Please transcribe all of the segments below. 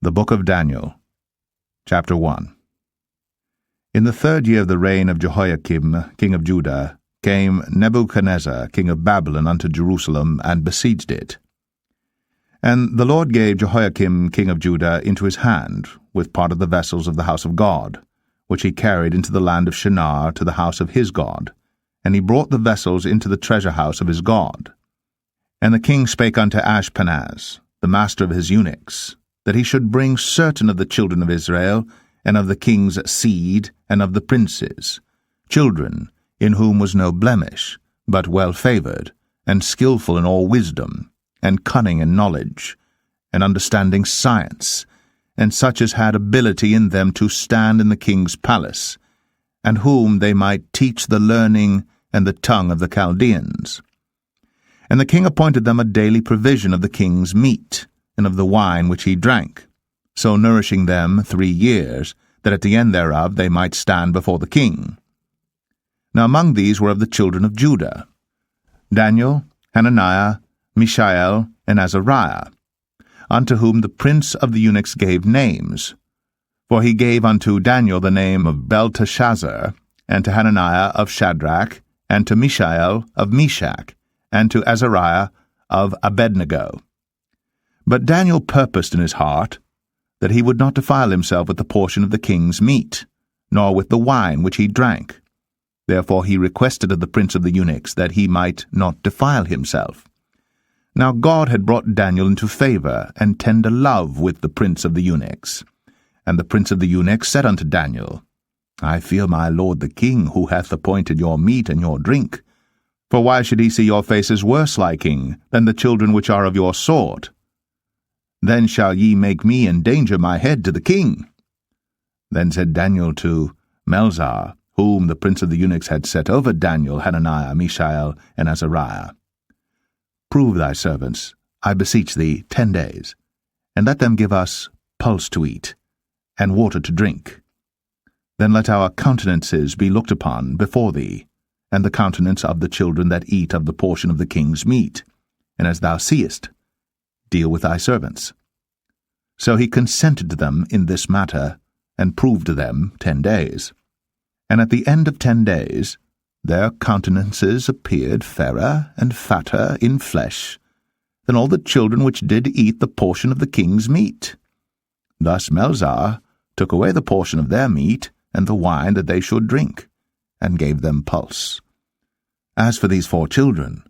The Book of Daniel, Chapter 1. In the 3rd year of the reign of Jehoiakim, king of Judah, came Nebuchadnezzar, king of Babylon, unto Jerusalem, and besieged it. And the Lord gave Jehoiakim, king of Judah, into his hand, with part of the vessels of the house of God, which he carried into the land of Shinar to the house of his God, and he brought the vessels into the treasure house of his God. And the king spake unto Ashpenaz, the master of his eunuchs, that he should bring certain of the children of Israel, and of the king's seed, and of the princes, children in whom was no blemish, but well-favoured, and skillful in all wisdom, and cunning in knowledge, and understanding science, and such as had ability in them to stand in the king's palace, and whom they might teach the learning and the tongue of the Chaldeans. And the king appointed them a daily provision of the king's meat, and of the wine which he drank, so nourishing them 3 years, that at the end thereof they might stand before the king. Now among these were of the children of Judah, Daniel, Hananiah, Mishael, and Azariah, unto whom the prince of the eunuchs gave names. For he gave unto Daniel the name of Belteshazzar, and to Hananiah of Shadrach, and to Mishael of Meshach, and to Azariah of Abednego. But Daniel purposed in his heart that he would not defile himself with the portion of the king's meat, nor with the wine which he drank. Therefore he requested of the prince of the eunuchs that he might not defile himself. Now God had brought Daniel into favour and tender love with the prince of the eunuchs. And the prince of the eunuchs said unto Daniel, I fear my lord the king, who hath appointed your meat and your drink. For why should he see your faces worse liking than the children which are of your sort? Then shall ye make me endanger my head to the king. Then said Daniel to Melzar, whom the prince of the eunuchs had set over Daniel, Hananiah, Mishael, and Azariah, Prove thy servants, I beseech thee, 10 days, and let them give us pulse to eat, and water to drink. Then let our countenances be looked upon before thee, and the countenance of the children that eat of the portion of the king's meat, and as thou seest, deal with thy servants. So he consented to them in this matter, and proved to them 10 days. And at the end of 10 days, their countenances appeared fairer and fatter in flesh than all the children which did eat the portion of the king's meat. Thus Melzar took away the portion of their meat and the wine that they should drink, and gave them pulse. As for these 4 children,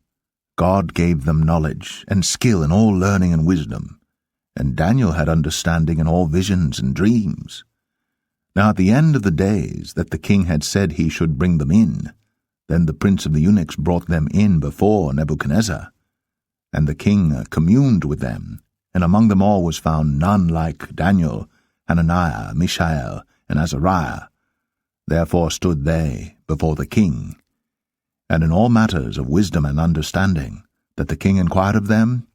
God gave them knowledge and skill in all learning and wisdom, and Daniel had understanding in all visions and dreams. Now at the end of the days that the king had said he should bring them in, then the prince of the eunuchs brought them in before Nebuchadnezzar. And the king communed with them, and among them all was found none like Daniel, Hananiah, Mishael, and Azariah. Therefore stood they before the king. And in all matters of wisdom and understanding that the king inquired of them,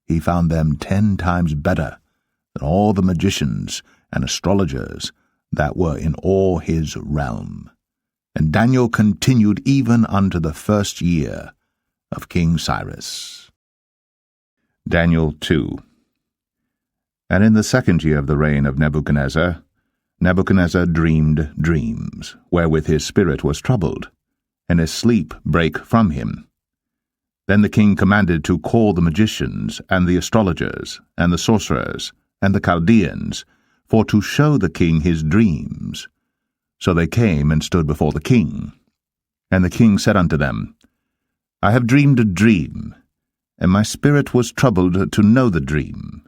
he found them 10 times better than all the magicians and astrologers that were in all his realm. And Daniel continued even unto the 1st year of King Cyrus. Daniel 2. And in the 2nd year of the reign of Nebuchadnezzar, Nebuchadnezzar dreamed dreams, wherewith his spirit was troubled, and his sleep brake from him. Then the king commanded to call the magicians, and the astrologers, and the sorcerers, and the Chaldeans, for to show the king his dreams. So they came and stood before the king. And the king said unto them, I have dreamed a dream, and my spirit was troubled to know the dream.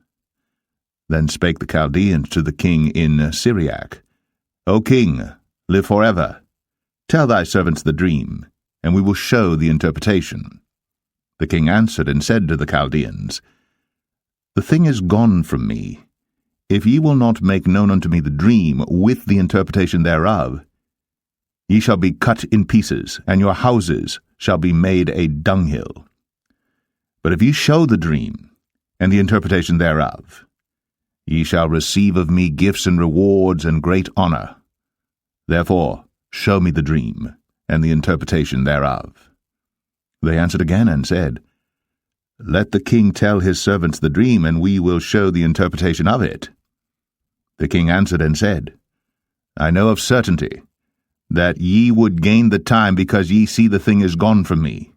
Then spake the Chaldeans to the king in Syriac, O king, live forever. Tell thy servants the dream, and we will show the interpretation. The king answered and said to the Chaldeans, The thing is gone from me. If ye will not make known unto me the dream with the interpretation thereof, ye shall be cut in pieces, and your houses shall be made a dunghill. But if ye show the dream, and the interpretation thereof, ye shall receive of me gifts and rewards and great honour. Therefore show me the dream, and the interpretation thereof. They answered again and said, Let the king tell his servants the dream, and we will show the interpretation of it. The king answered and said, I know of certainty that ye would gain the time, because ye see the thing is gone from me.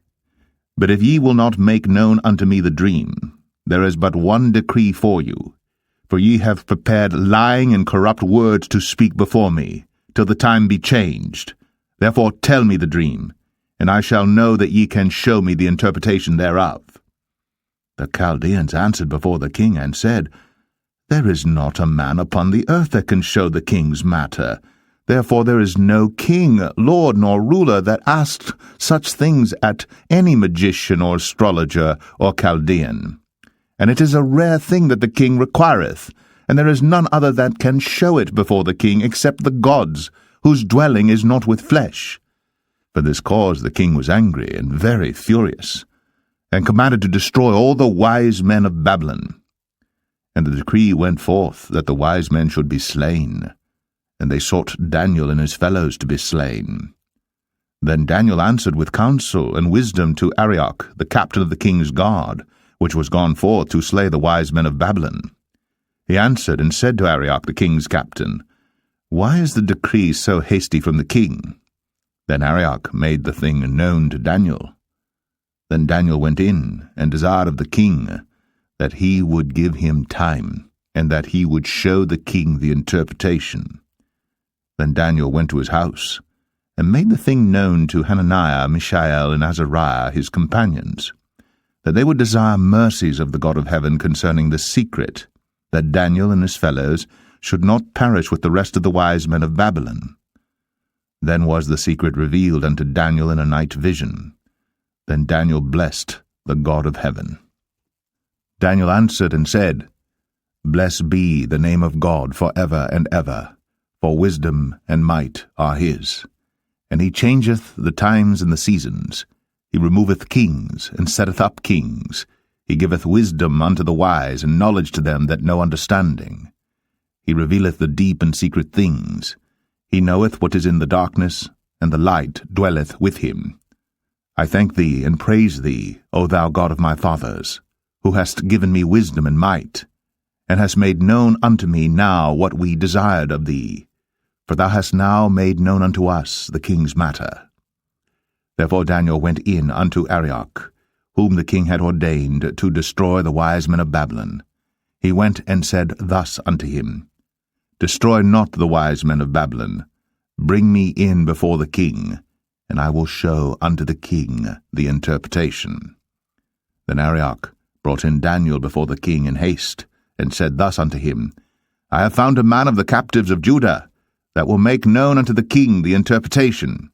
But if ye will not make known unto me the dream, there is but one decree for you. For ye have prepared lying and corrupt words to speak before me, till the time be changed. Therefore tell me the dream, and I shall know that ye can show me the interpretation thereof. The Chaldeans answered before the king and said, There is not a man upon the earth that can show the king's matter. Therefore there is no king, lord, nor ruler that asked such things at any magician or astrologer or Chaldean. And it is a rare thing that the king requireth, and there is none other that can show it before the king except the gods, whose dwelling is not with flesh. For this cause the king was angry and very furious, and commanded to destroy all the wise men of Babylon. And the decree went forth that the wise men should be slain, and they sought Daniel and his fellows to be slain. Then Daniel answered with counsel and wisdom to Arioch, the captain of the king's guard, which was gone forth to slay the wise men of Babylon. He answered and said to Arioch, the king's captain, Why is the decree so hasty from the king? Then Arioch made the thing known to Daniel. Then Daniel went in and desired of the king that he would give him time, and that he would show the king the interpretation. Then Daniel went to his house, and made the thing known to Hananiah, Mishael, and Azariah, his companions, that they would desire mercies of the God of heaven concerning the secret, that Daniel and his fellows should not perish with the rest of the wise men of Babylon. Then was the secret revealed unto Daniel in a night vision. Then Daniel blessed the God of heaven. Daniel answered and said, Blessed be the name of God for ever and ever, for wisdom and might are his. And he changeth the times and the seasons. He removeth kings, and setteth up kings. He giveth wisdom unto the wise, and knowledge to them that know understanding. He revealeth the deep and secret things. He knoweth what is in the darkness, and the light dwelleth with him. I thank thee and praise thee, O thou God of my fathers, who hast given me wisdom and might, and hast made known unto me now what we desired of thee. For thou hast now made known unto us the king's matter. Therefore Daniel went in unto Arioch, whom the king had ordained to destroy the wise men of Babylon. He went and said thus unto him, Destroy not the wise men of Babylon. Bring me in before the king, and I will show unto the king the interpretation. Then Arioch brought in Daniel before the king in haste, and said thus unto him, I have found a man of the captives of Judah, that will make known unto the king the interpretation.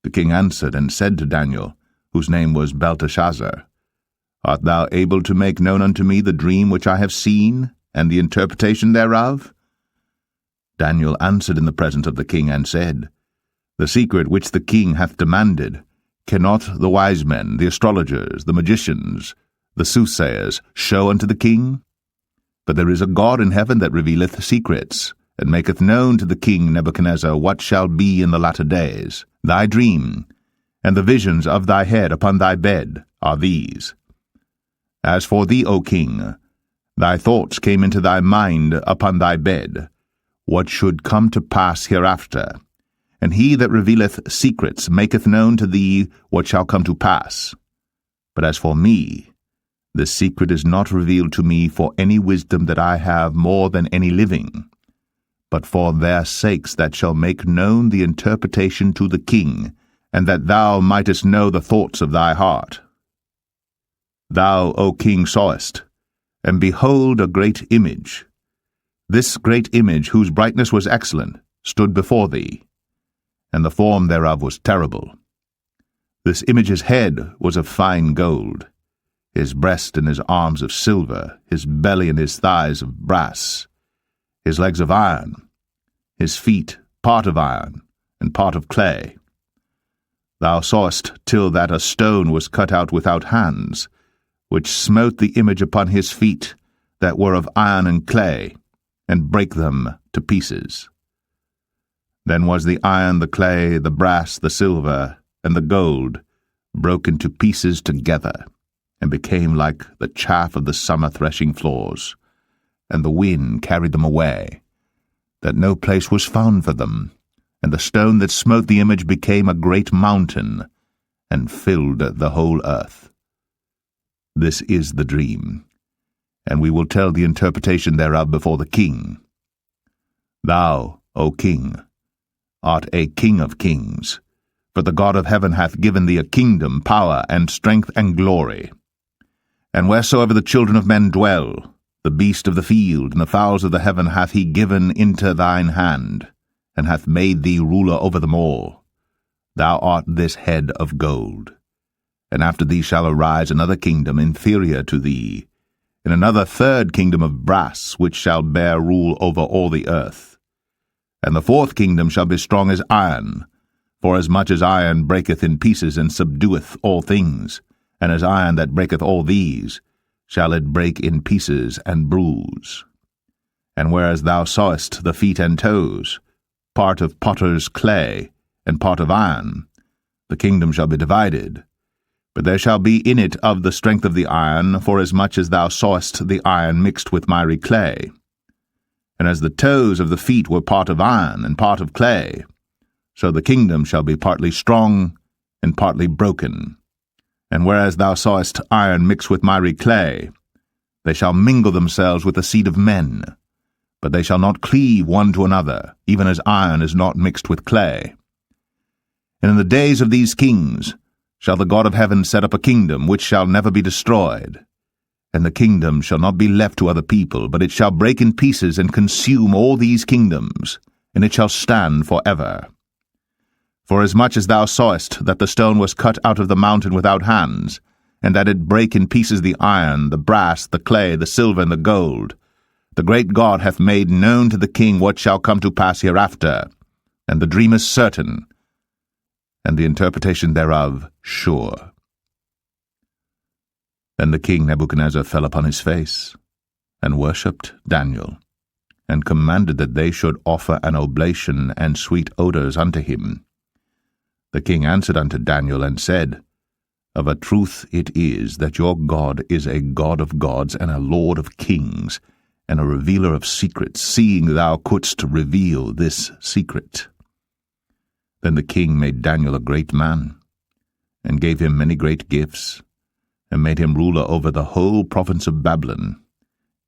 The king answered and said to Daniel, whose name was Belteshazzar, Art thou able to make known unto me the dream which I have seen, and the interpretation thereof? Daniel answered in the presence of the king, and said, The secret which the king hath demanded, cannot the wise men, the astrologers, the magicians, the soothsayers, show unto the king? But there is a God in heaven that revealeth secrets, and maketh known to the king Nebuchadnezzar what shall be in the latter days. Thy dream, and the visions of thy head upon thy bed, are these. As for thee, O king, thy thoughts came into thy mind upon thy bed, what should come to pass hereafter. And he that revealeth secrets maketh known to thee what shall come to pass. But as for me, the secret is not revealed to me for any wisdom that I have more than any living, but for their sakes that shall make known the interpretation to the king, and that thou mightest know the thoughts of thy heart. Thou, O king, sawest, and behold a great image. This great image, whose brightness was excellent, stood before thee, and the form thereof was terrible. This image's head was of fine gold, his breast and his arms of silver, his belly and his thighs of brass, his legs of iron, his feet part of iron, and part of clay. Thou sawest till that a stone was cut out without hands, which smote the image upon his feet, that were of iron and clay, and brake them to pieces. Then was the iron, the clay, the brass, the silver, and the gold broken to pieces together, and became like the chaff of the summer threshing floors, and the wind carried them away, that no place was found for them, and the stone that smote the image became a great mountain, and filled the whole earth. This is the dream, and we will tell the interpretation thereof before the king. Thou, O king, art a king of kings, for the God of heaven hath given thee a kingdom, power, and strength, and glory. And wheresoever the children of men dwell, the beast of the field and the fowls of the heaven hath he given into thine hand, and hath made thee ruler over them all. Thou art this head of gold. And after thee shall arise another kingdom inferior to thee, and another third kingdom of brass, which shall bear rule over all the earth. And the fourth kingdom shall be strong as iron, for as much as iron breaketh in pieces and subdueth all things, and as iron that breaketh all these, shall it break in pieces and bruise. And whereas thou sawest the feet and toes, part of potter's clay, and part of iron, the kingdom shall be divided. But there shall be in it of the strength of the iron, forasmuch as thou sawest the iron mixed with miry clay. And as the toes of the feet were part of iron and part of clay, so the kingdom shall be partly strong and partly broken. And whereas thou sawest iron mixed with miry clay, they shall mingle themselves with the seed of men, but they shall not cleave one to another, even as iron is not mixed with clay. And in the days of these kings shall the God of heaven set up a kingdom which shall never be destroyed. And the kingdom shall not be left to other people, but it shall break in pieces and consume all these kingdoms, and it shall stand for ever. Forasmuch as thou sawest that the stone was cut out of the mountain without hands, and that it brake in pieces the iron, the brass, the clay, the silver, and the gold, the great God hath made known to the king what shall come to pass hereafter, and the dream is certain, and the interpretation thereof sure. Then the king Nebuchadnezzar fell upon his face, and worshipped Daniel, and commanded that they should offer an oblation and sweet odours unto him. The king answered unto Daniel, and said, Of a truth it is that your God is a God of gods, and a Lord of kings, and a revealer of secrets, seeing thou couldst reveal this secret. Then the king made Daniel a great man, and gave him many great gifts, and made him ruler over the whole province of Babylon,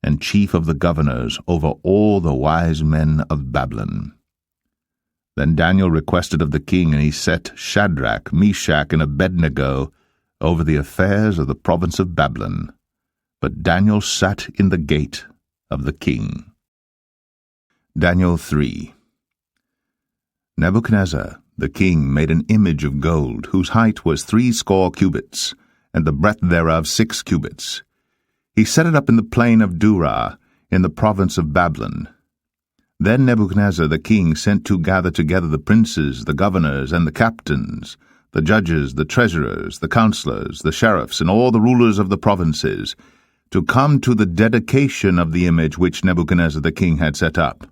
and chief of the governors over all the wise men of Babylon. Then Daniel requested of the king, and he set Shadrach, Meshach, and Abednego over the affairs of the province of Babylon. But Daniel sat in the gate of the king. Daniel 3. Nebuchadnezzar the king made an image of gold, whose height was 60 cubits, and the breadth thereof 6 cubits. He set it up in the plain of Dura, in the province of Babylon. Then Nebuchadnezzar the king sent to gather together the princes, the governors, and the captains, the judges, the treasurers, the counselors, the sheriffs, and all the rulers of the provinces, to come to the dedication of the image which Nebuchadnezzar the king had set up.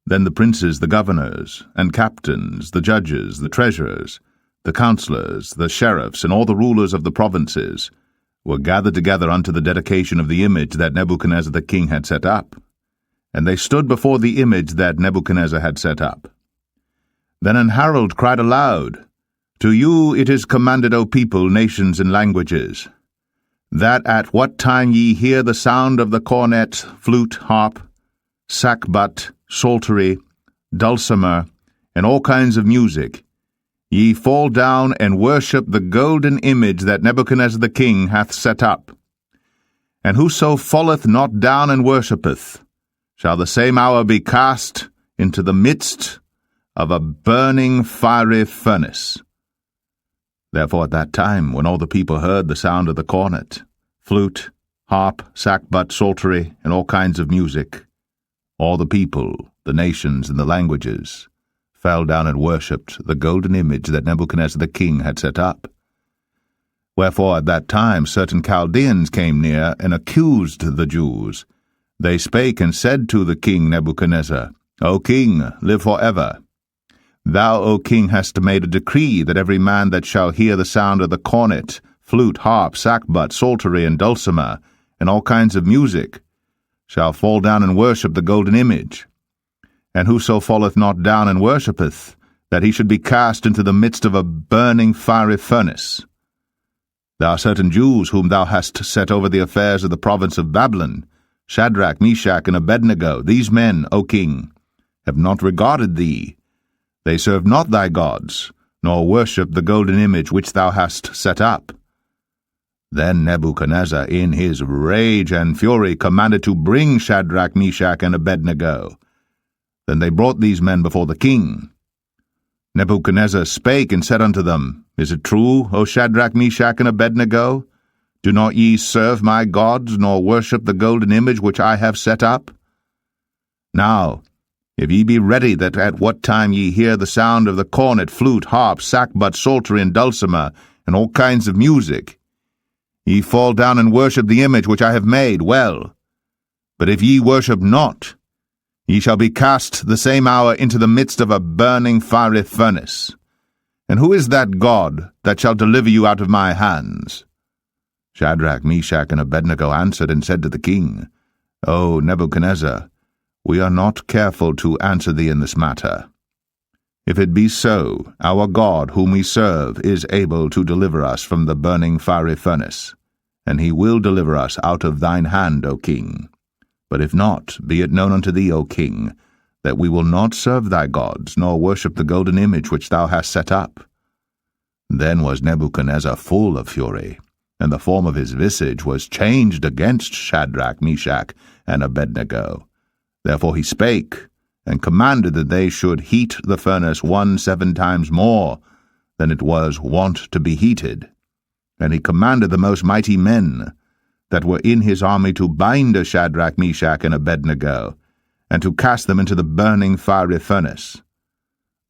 Then the princes, the governors, and captains, the judges, the treasurers, the counselors, the sheriffs, and all the rulers of the provinces were gathered together unto the dedication of the image that Nebuchadnezzar the king had set up. And they stood before the image that Nebuchadnezzar had set up. Then an herald cried aloud, To you it is commanded, O people, nations, and languages, that at what time ye hear the sound of the cornet, flute, harp, sackbut, psaltery, dulcimer, and all kinds of music, ye fall down and worship the golden image that Nebuchadnezzar the king hath set up. And whoso falleth not down and worshippeth, shall the same hour be cast into the midst of a burning fiery furnace. Therefore at that time, when all the people heard the sound of the cornet, flute, harp, sackbut, psaltery, and all kinds of music, all the people, the nations, and the languages, fell down and worshipped the golden image that Nebuchadnezzar the king had set up. Wherefore at that time certain Chaldeans came near and accused the Jews. They spake and said to the king Nebuchadnezzar, O king, live for ever. Thou, O king, hast made a decree that every man that shall hear the sound of the cornet, flute, harp, sackbut, psaltery, and dulcimer, and all kinds of music, shall fall down and worship the golden image. and whoso falleth not down and worshippeth, that he should be cast into the midst of a burning fiery furnace. There are certain Jews whom thou hast set over the affairs of the province of Babylon, Shadrach, Meshach, and Abednego. These men, O king, have not regarded thee. They serve not thy gods, nor worship the golden image which thou hast set up. Then Nebuchadnezzar, in his rage and fury, commanded to bring Shadrach, Meshach, and Abednego. Then they brought these men before the king. Nebuchadnezzar spake and said unto them, Is it true, O Shadrach, Meshach, and Abednego? Do not ye serve my gods, nor worship the golden image which I have set up? Now, if ye be ready that at what time ye hear the sound of the cornet, flute, harp, sackbut, psaltery, and dulcimer, and all kinds of music, ye fall down and worship the image which I have made, well. But if ye worship not, ye shall be cast the same hour into the midst of a burning fiery furnace. And who is that God that shall deliver you out of my hands? Shadrach, Meshach, and Abednego answered and said to the king, O Nebuchadnezzar, we are not careful to answer thee in this matter. If it be so, our God whom we serve is able to deliver us from the burning fiery furnace, and he will deliver us out of thine hand, O king. But if not, be it known unto thee, O king, that we will not serve thy gods, nor worship the golden image which thou hast set up. Then was Nebuchadnezzar full of fury, and the form of his visage was changed against Shadrach, Meshach, and Abednego. Therefore he spake, and commanded that they should heat the furnace 17 times more than it was wont to be heated. And he commanded the most mighty men that were in his army to bind Shadrach, Meshach, and Abednego, and to cast them into the burning fiery furnace.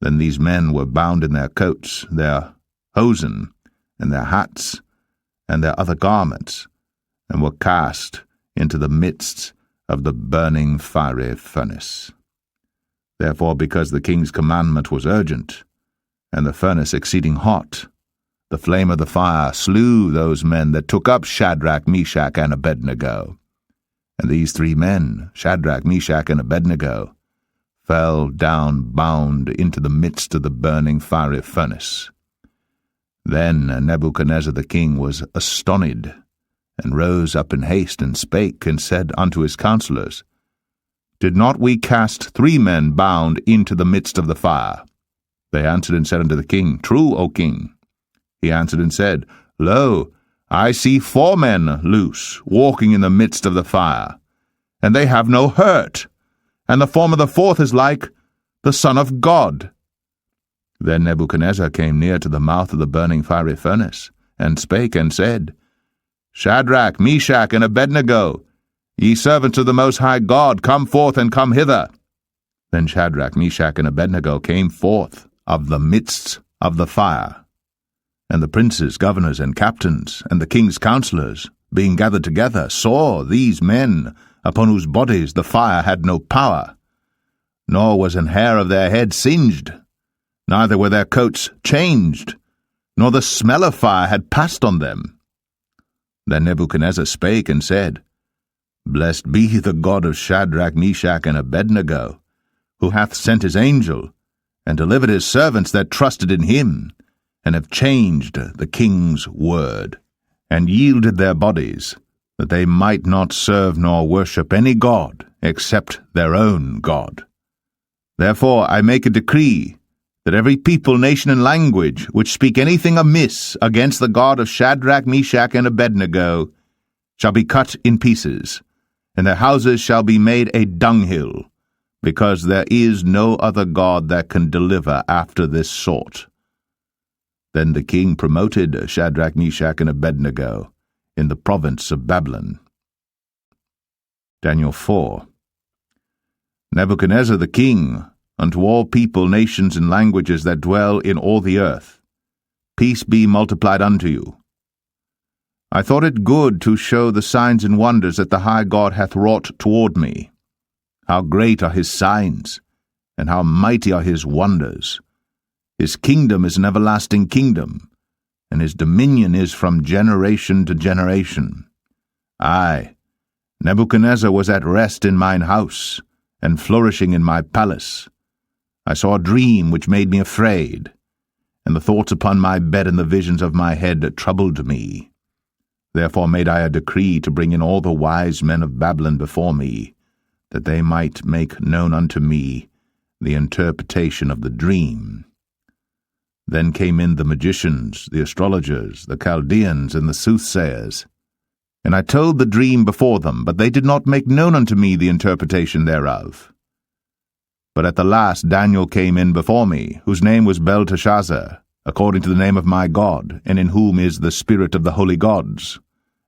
Then these men were bound in their coats, their hosen, and their hats, and their other garments, and were cast into the midst of the burning fiery furnace. Therefore, because the king's commandment was urgent, and the furnace exceeding hot, the flame of the fire slew those men that took up Shadrach, Meshach, and Abednego. And these 3 men, Shadrach, Meshach, and Abednego, fell down bound into the midst of the burning fiery furnace. Then Nebuchadnezzar the king was astonished, and rose up in haste, and spake, and said unto his counselors, Did not we cast 3 men bound into the midst of the fire? They answered and said unto the king, True, O king. He answered and said, Lo, I see 4 men loose, walking in the midst of the fire, and they have no hurt, and the form of the 4th is like the Son of God. Then Nebuchadnezzar came near to the mouth of the burning fiery furnace, and spake and said, Shadrach, Meshach, and Abednego, ye servants of the Most High God, come forth and come hither. Then Shadrach, Meshach, and Abednego came forth of the midst of the fire. And the princes, governors, and captains, and the king's counselors, being gathered together, saw these men, upon whose bodies the fire had no power, nor was an hair of their head singed, neither were their coats changed, nor the smell of fire had passed on them. Then Nebuchadnezzar spake and said, Blessed be the God of Shadrach, Meshach, and Abednego, who hath sent his angel, and delivered his servants that trusted in him, and have changed the king's word, and yielded their bodies, that they might not serve nor worship any god except their own God. Therefore I make a decree, that every people, nation, and language which speak anything amiss against the God of Shadrach, Meshach, and Abednego shall be cut in pieces, and their houses shall be made a dunghill, because there is no other God that can deliver after this sort. Then the king promoted Shadrach, Meshach, and Abednego in the province of Babylon. Daniel 4. Nebuchadnezzar the king, unto all people, nations, and languages that dwell in all the earth, peace be multiplied unto you. I thought it good to show the signs and wonders that the high God hath wrought toward me. How great are his signs, and how mighty are his wonders! His kingdom is an everlasting kingdom, and his dominion is from generation to generation. I, Nebuchadnezzar, was at rest in mine house, and flourishing in my palace. I saw a dream which made me afraid, and the thoughts upon my bed and the visions of my head troubled me. Therefore made I a decree to bring in all the wise men of Babylon before me, that they might make known unto me the interpretation of the dream. Then came in the magicians, the astrologers, the Chaldeans, and the soothsayers. And I told the dream before them, but they did not make known unto me the interpretation thereof. But at the last Daniel came in before me, whose name was Belteshazzar, according to the name of my God, and in whom is the spirit of the holy gods.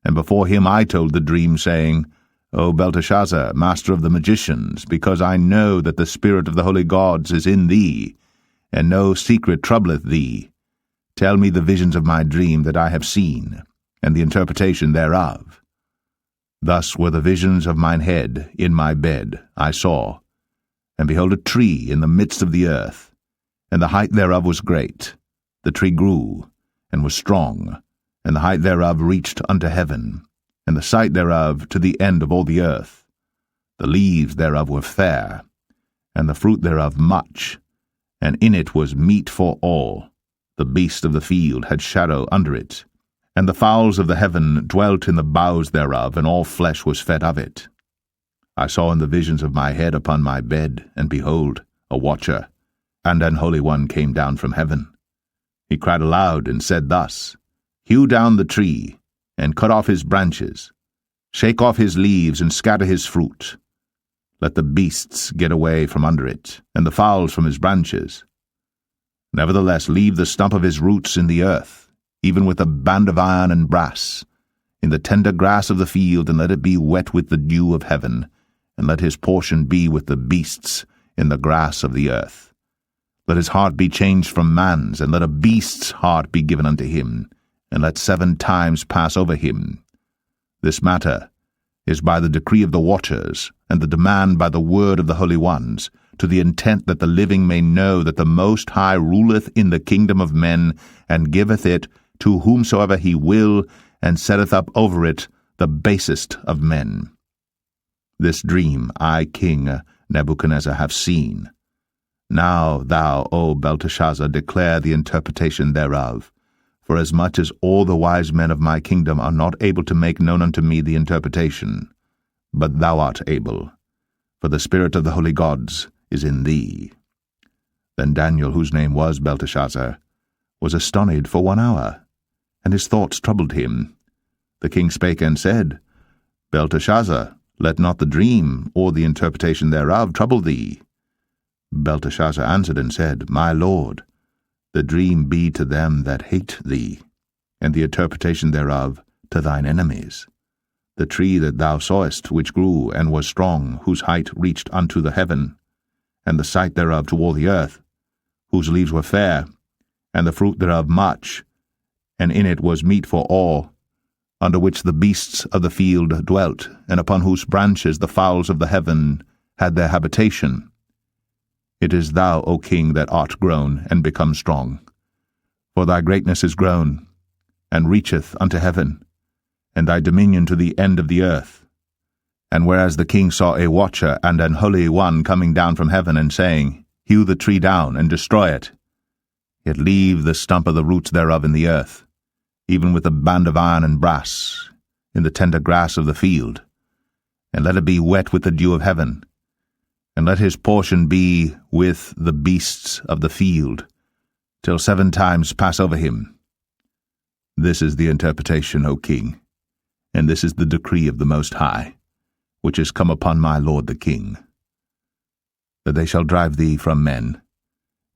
And before him I told the dream, saying, O Belteshazzar, master of the magicians, because I know that the spirit of the holy gods is in thee, and no secret troubleth thee, tell me the visions of my dream that I have seen, and the interpretation thereof. Thus were the visions of mine head in my bed, I saw, and behold a tree in the midst of the earth, and the height thereof was great. The tree grew, and was strong, and the height thereof reached unto heaven, and the sight thereof to the end of all the earth. The leaves thereof were fair, and the fruit thereof much, and in it was meat for all. The beasts of the field had shadow under it, and the fowls of the heaven dwelt in the boughs thereof, and all flesh was fed of it. I saw in the visions of my head upon my bed, and behold, a watcher, and an holy one came down from heaven. He cried aloud, and said thus, Hew down the tree, and cut off his branches, shake off his leaves, and scatter his fruit. Let the beasts get away from under it, and the fowls from his branches. Nevertheless leave the stump of his roots in the earth, even with a band of iron and brass, in the tender grass of the field, and let it be wet with the dew of heaven, and let his portion be with the beasts in the grass of the earth. Let his heart be changed from man's, and let a beast's heart be given unto him, and let 7 times pass over him. This matter is by the decree of the watchers, and the demand by the word of the holy ones, to the intent that the living may know that the Most High ruleth in the kingdom of men, and giveth it to whomsoever he will, and setteth up over it the basest of men. This dream I, King Nebuchadnezzar, have seen. Now thou, O Belteshazzar, declare the interpretation thereof, forasmuch as all the wise men of my kingdom are not able to make known unto me the interpretation. But thou art able, for the spirit of the holy gods is in thee. Then Daniel, whose name was Belteshazzar, was astonished for 1 hour, and his thoughts troubled him. The king spake and said, Belteshazzar, let not the dream or the interpretation thereof trouble thee. Belteshazzar answered and said, My lord, the dream be to them that hate thee, and the interpretation thereof to thine enemies. The tree that thou sawest, which grew and was strong, whose height reached unto the heaven, and the sight thereof to all the earth, whose leaves were fair, and the fruit thereof much, and in it was meat for all, under which the beasts of the field dwelt, and upon whose branches the fowls of the heaven had their habitation. It is thou, O king, that art grown and become strong. For thy greatness is grown, and reacheth unto heaven, and thy dominion to the end of the earth. And whereas the king saw a watcher and an holy one coming down from heaven, and saying, Hew the tree down, and destroy it, yet leave the stump of the roots thereof in the earth, even with a band of iron and brass, in the tender grass of the field, and let it be wet with the dew of heaven, and let his portion be with the beasts of the field, till 7 times pass over him. This is the interpretation, O king, and this is the decree of the Most High, which is come upon my lord the king, that they shall drive thee from men,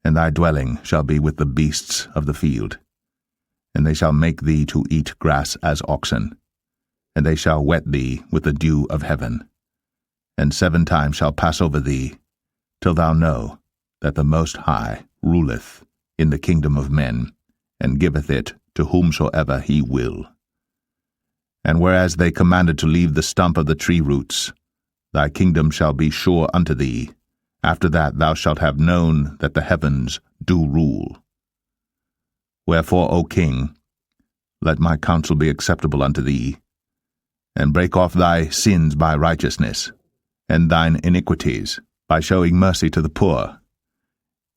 and thy dwelling shall be with the beasts of the field, and they shall make thee to eat grass as oxen, and they shall wet thee with the dew of heaven, and 7 times shall pass over thee, till thou know that the Most High ruleth in the kingdom of men, and giveth it to whomsoever he will. And whereas they commanded to leave the stump of the tree roots, thy kingdom shall be sure unto thee. After that thou shalt have known that the heavens do rule. Wherefore, O king, let my counsel be acceptable unto thee, and break off thy sins by righteousness, and thine iniquities by showing mercy to the poor,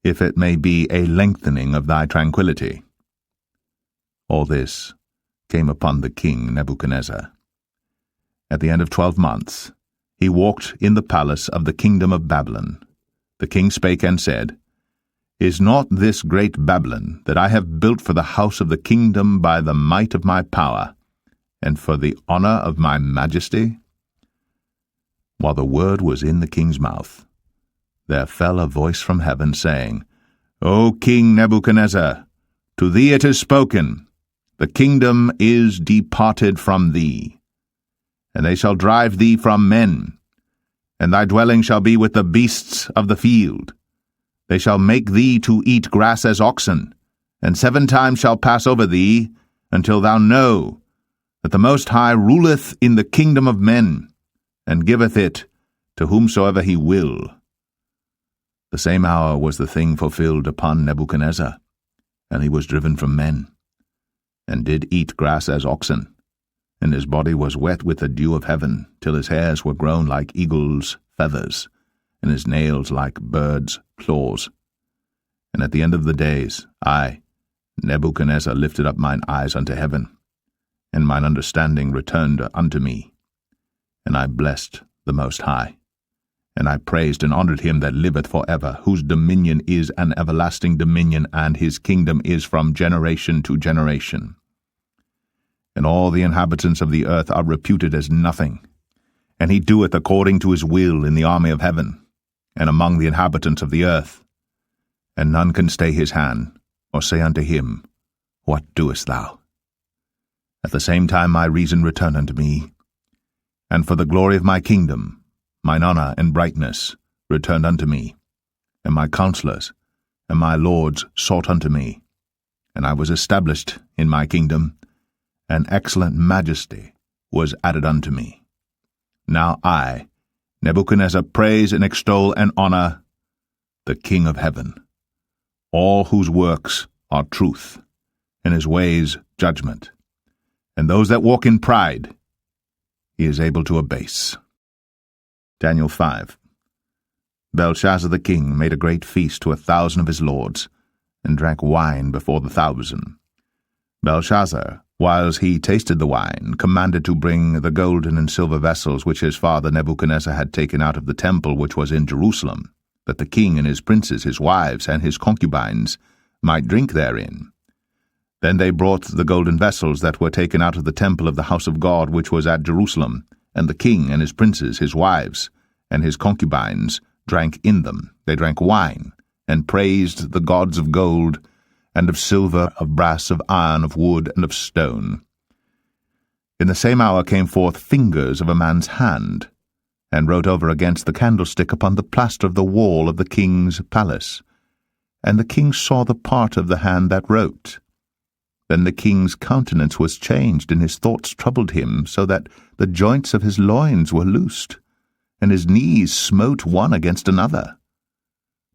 if it may be a lengthening of thy tranquillity. All this came upon the king Nebuchadnezzar. At the end of 12 months, he walked in the palace of the kingdom of Babylon. The king spake and said, Is not this great Babylon, that I have built for the house of the kingdom by the might of my power, and for the honor of my majesty? While the word was in the king's mouth, there fell a voice from heaven, saying, O King Nebuchadnezzar, to thee it is spoken, the kingdom is departed from thee, and they shall drive thee from men, and thy dwelling shall be with the beasts of the field. They shall make thee to eat grass as oxen, and 7 times shall pass over thee, until thou know that the Most High ruleth in the kingdom of men, and giveth it to whomsoever he will. The same hour was the thing fulfilled upon Nebuchadnezzar, and he was driven from men, and did eat grass as oxen, and his body was wet with the dew of heaven, till his hairs were grown like eagles' feathers, and his nails like birds' claws. And at the end of the days, I, Nebuchadnezzar, lifted up mine eyes unto heaven, and mine understanding returned unto me. And I blessed the Most High, and I praised and honored him that liveth for ever, whose dominion is an everlasting dominion, and his kingdom is from generation to generation. And all the inhabitants of the earth are reputed as nothing, and he doeth according to his will in the army of heaven, and among the inhabitants of the earth. And none can stay his hand, or say unto him, What doest thou? At the same time my reason returned unto me, and for the glory of my kingdom, mine honor and brightness returned unto me, and my counselors and my lords sought unto me, and I was established in my kingdom, and excellent majesty was added unto me. Now I, Nebuchadnezzar, praise and extol and honor the King of heaven, all whose works are truth, and his ways judgment, and those that walk in pride he is able to abase. Daniel 5. Belshazzar the king made a great feast to 1,000 of his lords, and drank wine before the 1,000. Belshazzar, whiles he tasted the wine, commanded to bring the golden and silver vessels which his father Nebuchadnezzar had taken out of the temple which was in Jerusalem, that the king and his princes, his wives, and his concubines might drink therein. Then they brought the golden vessels that were taken out of the temple of the house of God which was at Jerusalem, and the king and his princes, his wives, and his concubines drank in them. They drank wine, and praised the gods of gold, and of silver, of brass, of iron, of wood, and of stone. In the same hour came forth fingers of a man's hand, and wrote over against the candlestick upon the plaster of the wall of the king's palace. And the king saw the part of the hand that wrote. Then the king's countenance was changed, and his thoughts troubled him, so that the joints of his loins were loosed, and his knees smote one against another.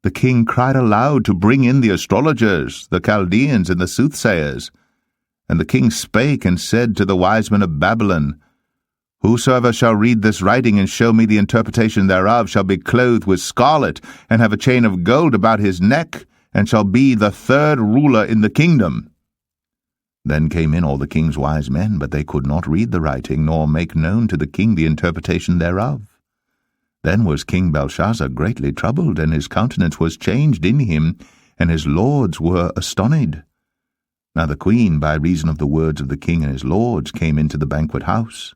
The king cried aloud to bring in the astrologers, the Chaldeans, and the soothsayers. And the king spake and said to the wise men of Babylon, Whosoever shall read this writing and show me the interpretation thereof shall be clothed with scarlet, and have a chain of gold about his neck, and shall be the 3rd ruler in the kingdom. Then came in all the king's wise men, but they could not read the writing, nor make known to the king the interpretation thereof. Then was King Belshazzar greatly troubled, and his countenance was changed in him, and his lords were astonished. Now the queen, by reason of the words of the king and his lords, came into the banquet house.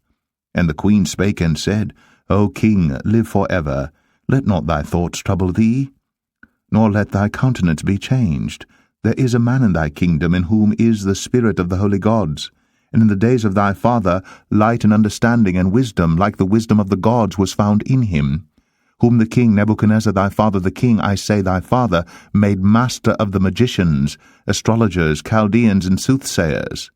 And the queen spake and said, O king, live for ever. Let not thy thoughts trouble thee, nor let thy countenance be changed. There is a man in thy kingdom in whom is the spirit of the holy gods. And in the days of thy father light and understanding and wisdom, like the wisdom of the gods, was found in him, whom the king Nebuchadnezzar thy father, the king, I say thy father, made master of the magicians, astrologers, Chaldeans, and soothsayers.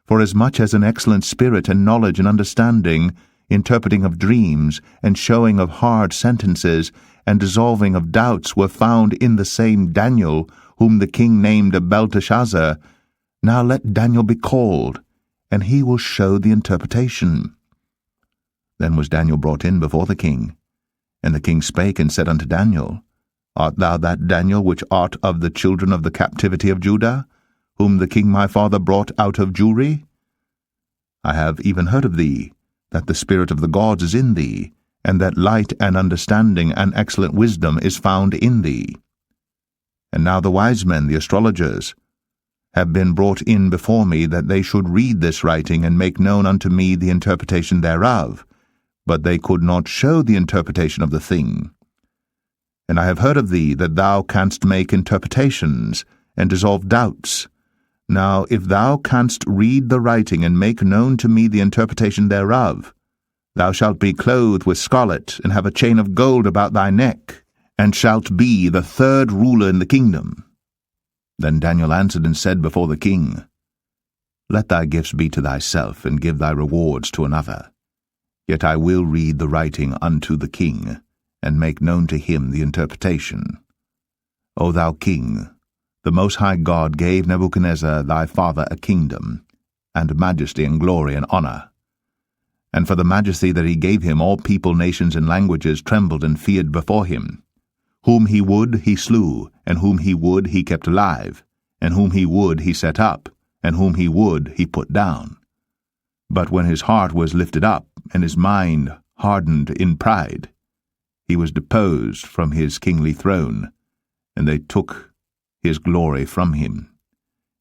Forasmuch as an excellent spirit and knowledge and understanding, interpreting of dreams, and showing of hard sentences, and dissolving of doubts were found in the same Daniel, whom the king named Belteshazzar, now let Daniel be called, and he will show the interpretation. Then was Daniel brought in before the king, And the king spake and said unto Daniel, Art thou that Daniel which art of the children of the captivity of Judah, whom the king my father brought out of Jewry? I have even heard of thee, that the spirit of the gods is in thee, and that light and understanding and excellent wisdom is found in thee. And now the wise men, the astrologers, have been brought in before me, that they should read this writing and make known unto me the interpretation thereof, but they could not show the interpretation of the thing. And I have heard of thee, that thou canst make interpretations, and dissolve doubts. Now if thou canst read the writing, and make known to me the interpretation thereof, thou shalt be clothed with scarlet, and have a chain of gold about thy neck, and shalt be the third ruler in the kingdom. Then Daniel answered and said before the king, Let thy gifts be to thyself, and give thy rewards to another. Yet I will read the writing unto the king, and make known to him the interpretation. O thou king, the Most High God gave Nebuchadnezzar thy father a kingdom, and majesty and glory and honor. And for the majesty that he gave him, all people, nations, and languages trembled and feared before him. Whom he would he slew, and whom he would he kept alive, and whom he would he set up, and whom he would he put down. But when his heart was lifted up, and his mind hardened in pride, he was deposed from his kingly throne, and they took his glory from him.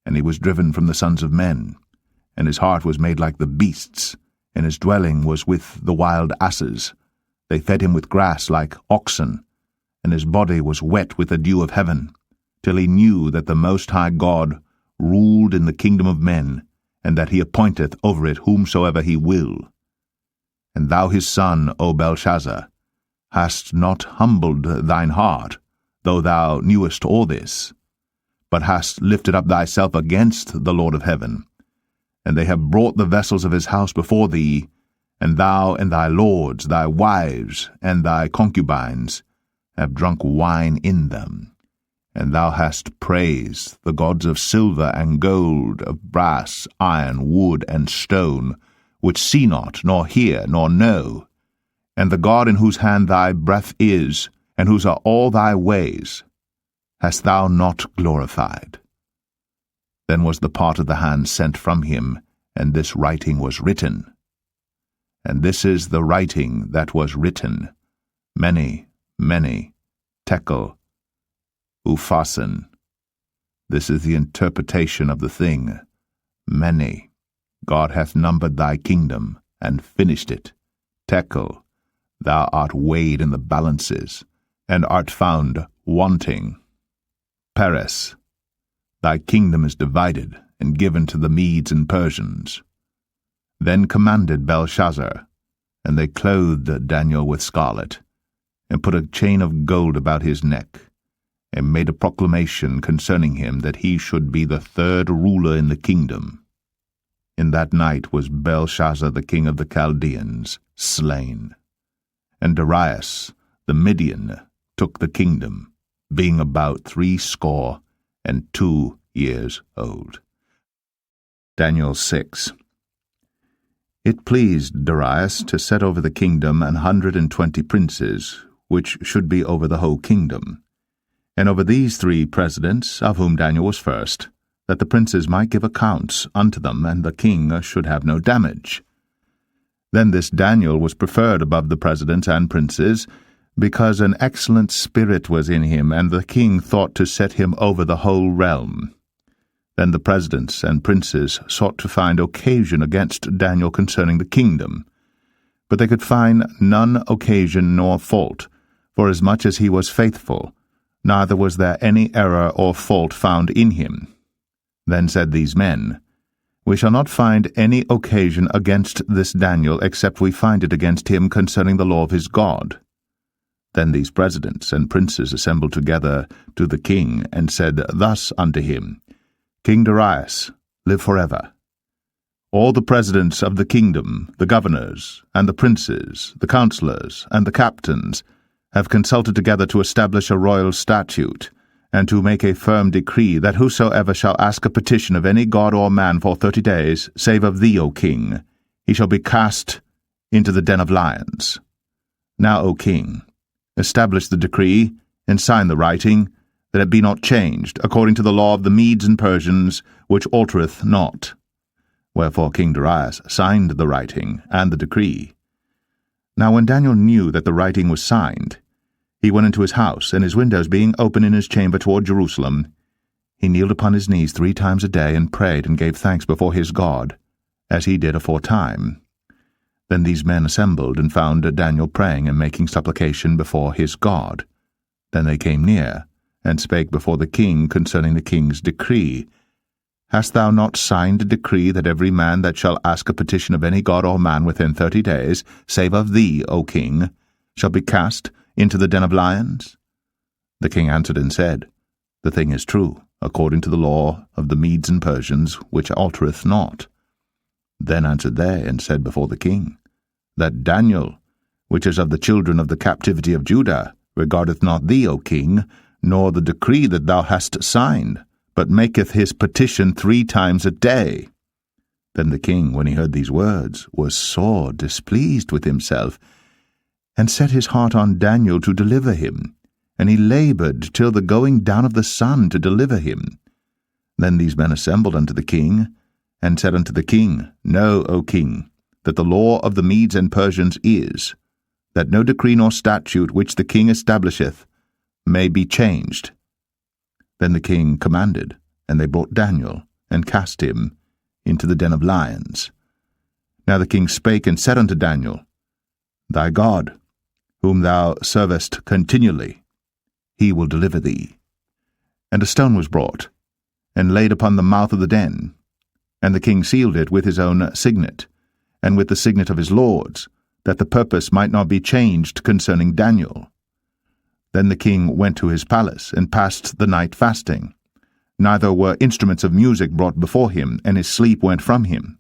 And he was driven from the sons of men, and his heart was made like the beasts, and his dwelling was with the wild asses. They fed him with grass like oxen, and his body was wet with the dew of heaven, till he knew that the Most High God ruled in the kingdom of men, and that he appointeth over it whomsoever he will. And thou his son, O Belshazzar, hast not humbled thine heart, though thou knewest all this, but hast lifted up thyself against the Lord of heaven. And they have brought the vessels of his house before thee, and thou and thy lords, thy wives, and thy concubines, have drunk wine in them. And thou hast praised the gods of silver and gold, of brass, iron, wood, and stone, which see not, nor hear, nor know, and the God in whose hand thy breath is, and whose are all thy ways, hast thou not glorified. Then was the part of the hand sent from him, and this writing was written. And this is the writing that was written, many, many, tekel, Upharsin. This is the interpretation of the thing. Many. God hath numbered thy kingdom, and finished it. Tekel. Thou art weighed in the balances, and art found wanting. Peres. Thy kingdom is divided, and given to the Medes and Persians. Then commanded Belshazzar, and they clothed Daniel with scarlet, and put a chain of gold about his neck, and made a proclamation concerning him, that he should be the third ruler in the kingdom. In that night was Belshazzar the king of the Chaldeans slain. And Darius the Median took the kingdom, being about 62 years old. Daniel 6. It pleased Darius to set over the kingdom 120 princes, which should be over the whole kingdom. And over these 3 presidents, of whom Daniel was first, that the princes might give accounts unto them, and the king should have no damage. Then this Daniel was preferred above the presidents and princes, because an excellent spirit was in him, and the king thought to set him over the whole realm. Then the presidents and princes sought to find occasion against Daniel concerning the kingdom, but they could find none occasion nor fault, forasmuch as he was faithful, neither was there any error or fault found in him. Then said these men, We shall not find any occasion against this Daniel, except we find it against him concerning the law of his God. Then these presidents and princes assembled together to the king, and said thus unto him, King Darius, live forever. All the presidents of the kingdom, the governors, and the princes, the counselors, and the captains, have consulted together to establish a royal statute, and to make a firm decree, that whosoever shall ask a petition of any god or man for 30 days, save of thee, O king, he shall be cast into the den of lions. Now, O king, establish the decree, and sign the writing, that it be not changed, according to the law of the Medes and Persians, which altereth not. Wherefore King Darius signed the writing and the decree. Now when Daniel knew that the writing was signed, he went into his house, and his windows being open in his chamber toward Jerusalem, he kneeled upon his knees 3 times a day, and prayed and gave thanks before his God, as he did aforetime. Then these men assembled, and found Daniel praying and making supplication before his God. Then they came near, and spake before the king concerning the king's decree. Hast thou not signed a decree that every man that shall ask a petition of any god or man within 30 days, save of thee, O king, shall be cast into the den of lions? The king answered and said, The thing is true, according to the law of the Medes and Persians, which altereth not. Then answered they, and said before the king, That Daniel, which is of the children of the captivity of Judah, regardeth not thee, O king, nor the decree that thou hast signed, but maketh his petition 3 times a day. Then the king, when he heard these words, was sore displeased with himself, and set his heart on Daniel to deliver him, and he laboured till the going down of the sun to deliver him. Then these men assembled unto the king, and said unto the king, Know, O king, that the law of the Medes and Persians is, that no decree nor statute which the king establisheth may be changed. Then the king commanded, and they brought Daniel, and cast him into the den of lions. Now the king spake and said unto Daniel, Thy God, whom thou servest continually, he will deliver thee. And a stone was brought, and laid upon the mouth of the den, and the king sealed it with his own signet, and with the signet of his lords, that the purpose might not be changed concerning Daniel. Then the king went to his palace, and passed the night fasting. Neither were instruments of music brought before him, and his sleep went from him.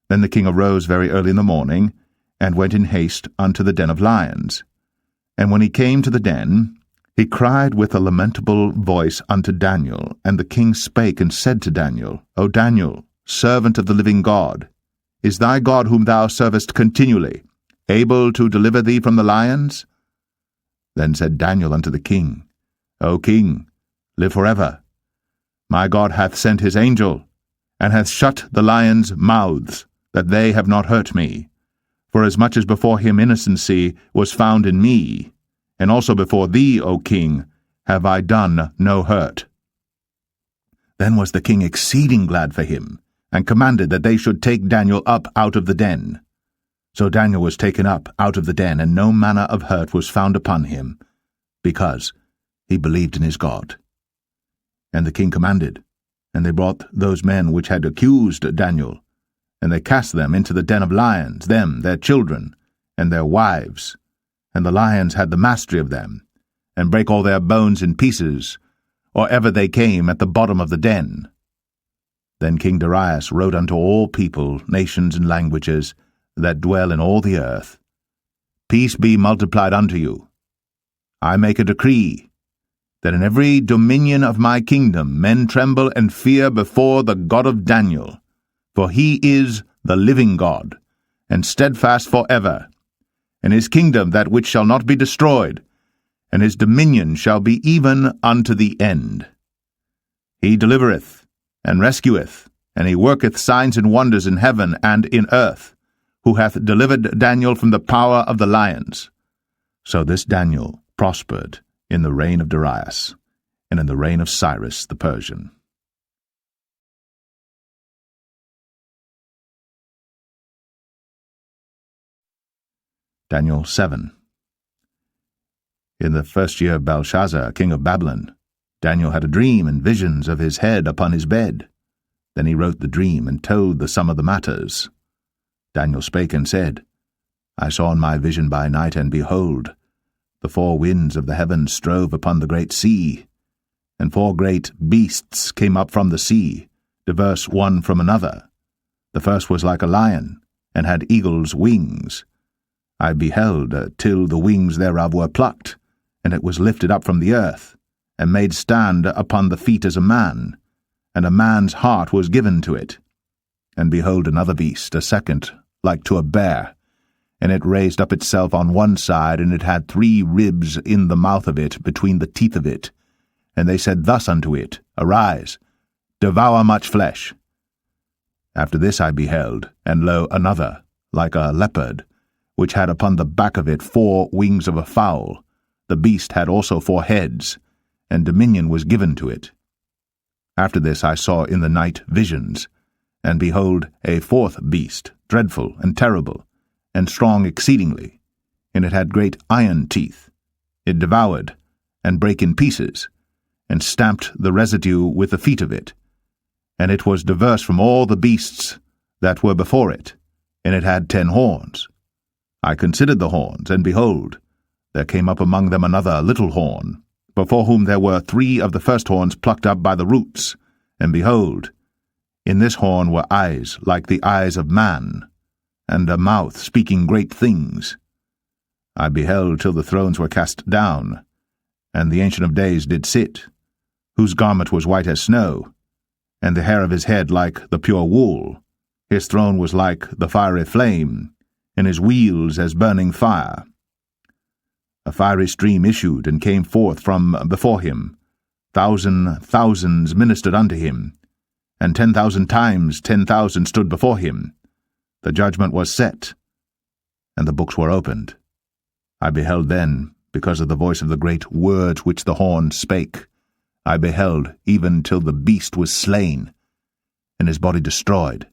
Then the king arose very early in the morning, and went in haste unto the den of lions. And when he came to the den, he cried with a lamentable voice unto Daniel. And the king spake and said to Daniel, O Daniel, servant of the living God, is thy God whom thou servest continually able to deliver thee from the lions? Then said Daniel unto the king, O king, live forever. My God hath sent his angel, and hath shut the lions' mouths, that they have not hurt me. For as much as before him innocency was found in me, and also before thee, O king, have I done no hurt. Then was the king exceeding glad for him, and commanded that they should take Daniel up out of the den. So Daniel was taken up out of the den, and no manner of hurt was found upon him, because he believed in his God. And the king commanded, and they brought those men which had accused Daniel, and they cast them into the den of lions, them, their children, and their wives. And the lions had the mastery of them, and brake all their bones in pieces, or ever they came at the bottom of the den. Then King Darius wrote unto all people, nations, and languages, that dwell in all the earth, Peace be multiplied unto you. I make a decree, that in every dominion of my kingdom men tremble and fear before the God of Daniel, for he is the living God, and steadfast for ever, and his kingdom that which shall not be destroyed, and his dominion shall be even unto the end. He delivereth, and rescueth, and he worketh signs and wonders in heaven and in earth, who hath delivered Daniel from the power of the lions. So this Daniel prospered in the reign of Darius, and in the reign of Cyrus the Persian. Daniel 7. In the 1st year of Belshazzar, king of Babylon, Daniel had a dream and visions of his head upon his bed. Then he wrote the dream, and told the sum of the matters. Daniel spake and said, I saw in my vision by night, and behold, the 4 winds of the heavens strove upon the great sea, and 4 great beasts came up from the sea, diverse one from another. The first was like a lion, and had eagle's wings. I beheld till the wings thereof were plucked, and it was lifted up from the earth, and made stand upon the feet as a man, and a man's heart was given to it. And behold another beast, a second, like to a bear, and it raised up itself on one side, and it had 3 ribs in the mouth of it, between the teeth of it. And they said thus unto it, Arise, devour much flesh. After this I beheld, and lo, another, like a leopard, which had upon the back of it 4 wings of a fowl. The beast had also 4 heads, and dominion was given to it. After this I saw in the night visions, and behold, a 4th beast, dreadful and terrible, and strong exceedingly, and it had great iron teeth. It devoured, and brake in pieces, and stamped the residue with the feet of it. And it was diverse from all the beasts that were before it, and it had 10 horns. I considered the horns, and behold, there came up among them another little horn, before whom there were 3 of the first horns plucked up by the roots. And behold, in this horn were eyes like the eyes of man, and a mouth speaking great things. I beheld till the thrones were cast down, and the Ancient of Days did sit, whose garment was white as snow, and the hair of his head like the pure wool. His throne was like the fiery flame, and his wheels as burning fire. A fiery stream issued and came forth from before him. Thousands ministered unto him, and 10,000 times 10,000 stood before him. The judgment was set, and the books were opened. I beheld then, because of the voice of the great words which the horn spake, I beheld even till the beast was slain, and his body destroyed,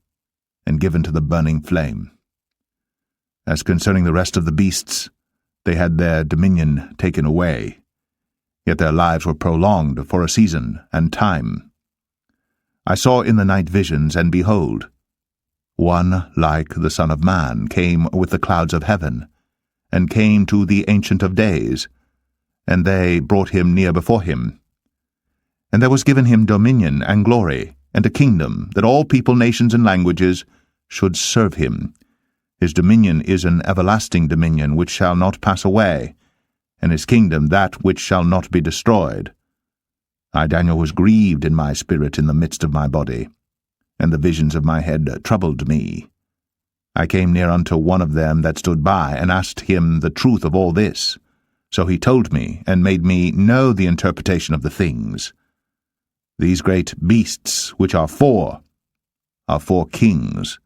and given to the burning flame. As concerning the rest of the beasts, they had their dominion taken away, yet their lives were prolonged for a season and time. I saw in the night visions, and behold, one like the Son of Man came with the clouds of heaven, and came to the Ancient of Days, and they brought him near before him. And there was given him dominion and glory, and a kingdom, that all people, nations, and languages should serve him. His dominion is an everlasting dominion which shall not pass away, and his kingdom that which shall not be destroyed. I, Daniel, was grieved in my spirit in the midst of my body, and the visions of my head troubled me. I came near unto one of them that stood by, and asked him the truth of all this. So he told me, and made me know the interpretation of the things. These great beasts, which are 4 kings,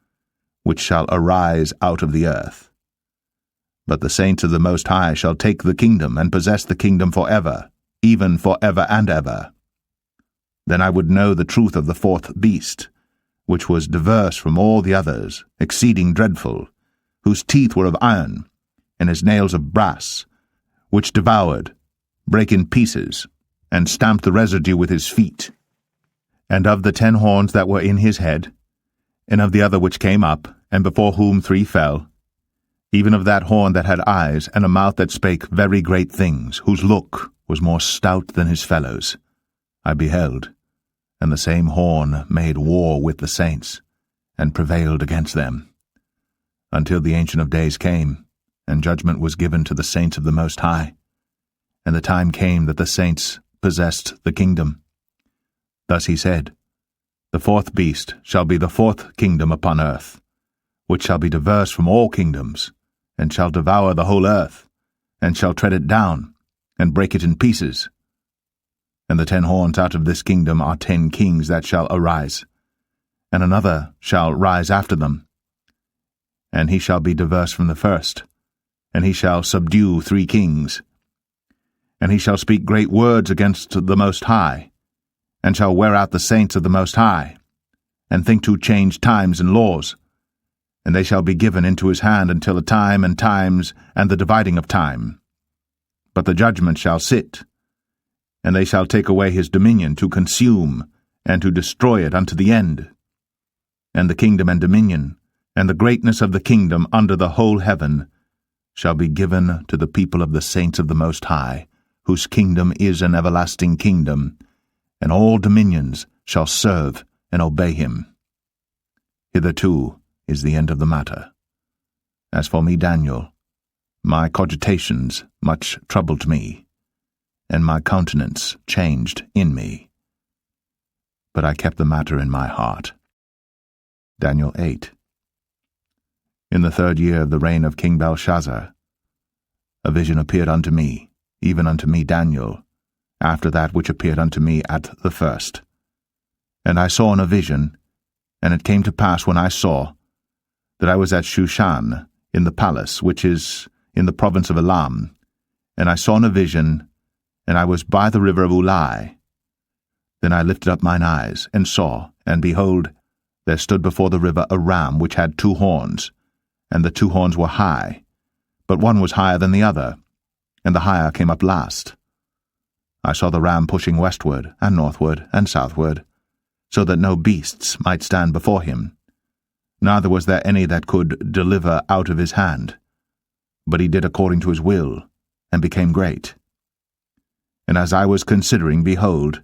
which shall arise out of the earth. But the saints of the Most High shall take the kingdom, and possess the kingdom for ever, even for ever and ever. Then I would know the truth of the 4th beast, which was diverse from all the others, exceeding dreadful, whose teeth were of iron, and his nails of brass, which devoured, brake in pieces, and stamped the residue with his feet. And of the 10 horns that were in his head, and of the other which came up, and before whom 3 fell, even of that horn that had eyes, and a mouth that spake very great things, whose look was more stout than his fellows, I beheld, and the same horn made war with the saints, and prevailed against them, until the Ancient of Days came, and judgment was given to the saints of the Most High, and the time came that the saints possessed the kingdom. Thus he said, The 4th beast shall be the 4th kingdom upon earth, which shall be diverse from all kingdoms, and shall devour the whole earth, and shall tread it down, and break it in pieces. And the 10 horns out of this kingdom are 10 kings that shall arise, and another shall rise after them. And he shall be diverse from the first, and he shall subdue 3 kings. And he shall speak great words against the Most High, and shall wear out the saints of the Most High, and think to change times and laws. And they shall be given into his hand until a time and times and the dividing of time. But the judgment shall sit, and they shall take away his dominion to consume, and to destroy it unto the end. And the kingdom and dominion, and the greatness of the kingdom under the whole heaven, shall be given to the people of the saints of the Most High, whose kingdom is an everlasting kingdom, and all dominions shall serve and obey him. Hitherto is the end of the matter. As for me, Daniel, my cogitations much troubled me, and my countenance changed in me. But I kept the matter in my heart. Daniel 8. in the 3rd year of the reign of King Belshazzar, a vision appeared unto me, even unto me Daniel, after that which appeared unto me at the first. And I saw in a vision, and it came to pass when I saw, that I was at Shushan, in the palace, which is in the province of Elam, and I saw in a vision, and I was by the river of Ulai. Then I lifted up mine eyes, and saw, and behold, there stood before the river a ram which had 2 horns, and the 2 horns were high, but one was higher than the other, and the higher came up last. I saw the ram pushing westward, and northward, and southward, so that no beasts might stand before him, neither was there any that could deliver out of his hand. But he did according to his will, and became great. And as I was considering, behold,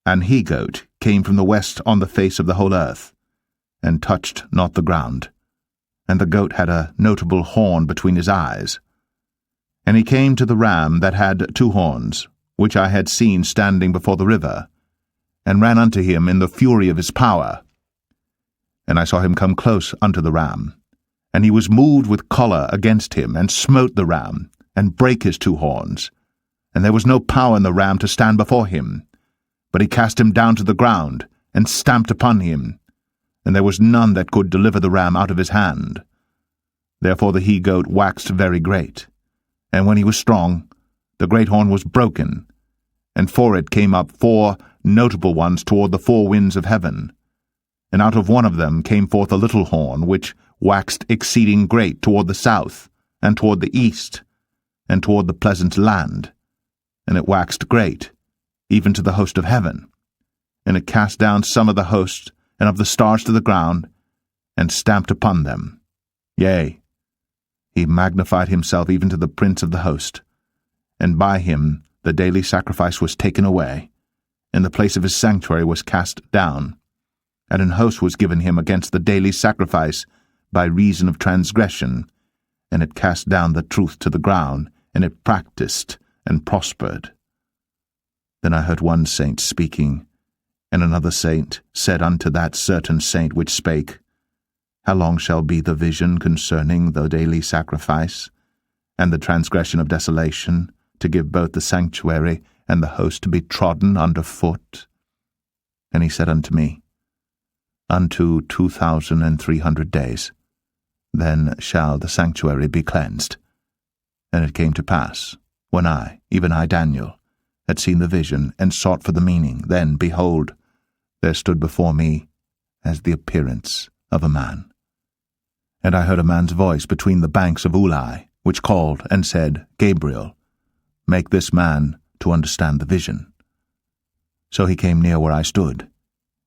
an he-goat came from the west on the face of the whole earth, and touched not the ground. And the goat had a notable horn between his eyes. And he came to the ram that had 2 horns, which I had seen standing before the river, and ran unto him in the fury of his power. And I saw him come close unto the ram, and he was moved with choler against him, and smote the ram, and brake his 2 horns. And there was no power in the ram to stand before him, but he cast him down to the ground, and stamped upon him, and there was none that could deliver the ram out of his hand. Therefore the he-goat waxed very great, and when he was strong, the great horn was broken, and for it came up 4 notable ones toward the 4 winds of heaven. And out of one of them came forth a little horn, which waxed exceeding great toward the south, and toward the east, and toward the pleasant land. And it waxed great, even to the host of heaven. And it cast down some of the host and of the stars to the ground, and stamped upon them. Yea, he magnified himself even to the prince of the host, and by him the daily sacrifice was taken away, and the place of his sanctuary was cast down, and an host was given him against the daily sacrifice by reason of transgression, and it cast down the truth to the ground, and it practiced and prospered. Then I heard one saint speaking, and another saint said unto that certain saint which spake, How long shall be the vision concerning the daily sacrifice, and the transgression of desolation, to give both the sanctuary and the host to be trodden under foot? And he said unto me, Unto 2,300 days, then shall the sanctuary be cleansed. And it came to pass, when I, even I Daniel, had seen the vision, and sought for the meaning, then, behold, there stood before me as the appearance of a man. And I heard a man's voice between the banks of Ulai, which called and said, Gabriel, make this man to understand the vision. So he came near where I stood,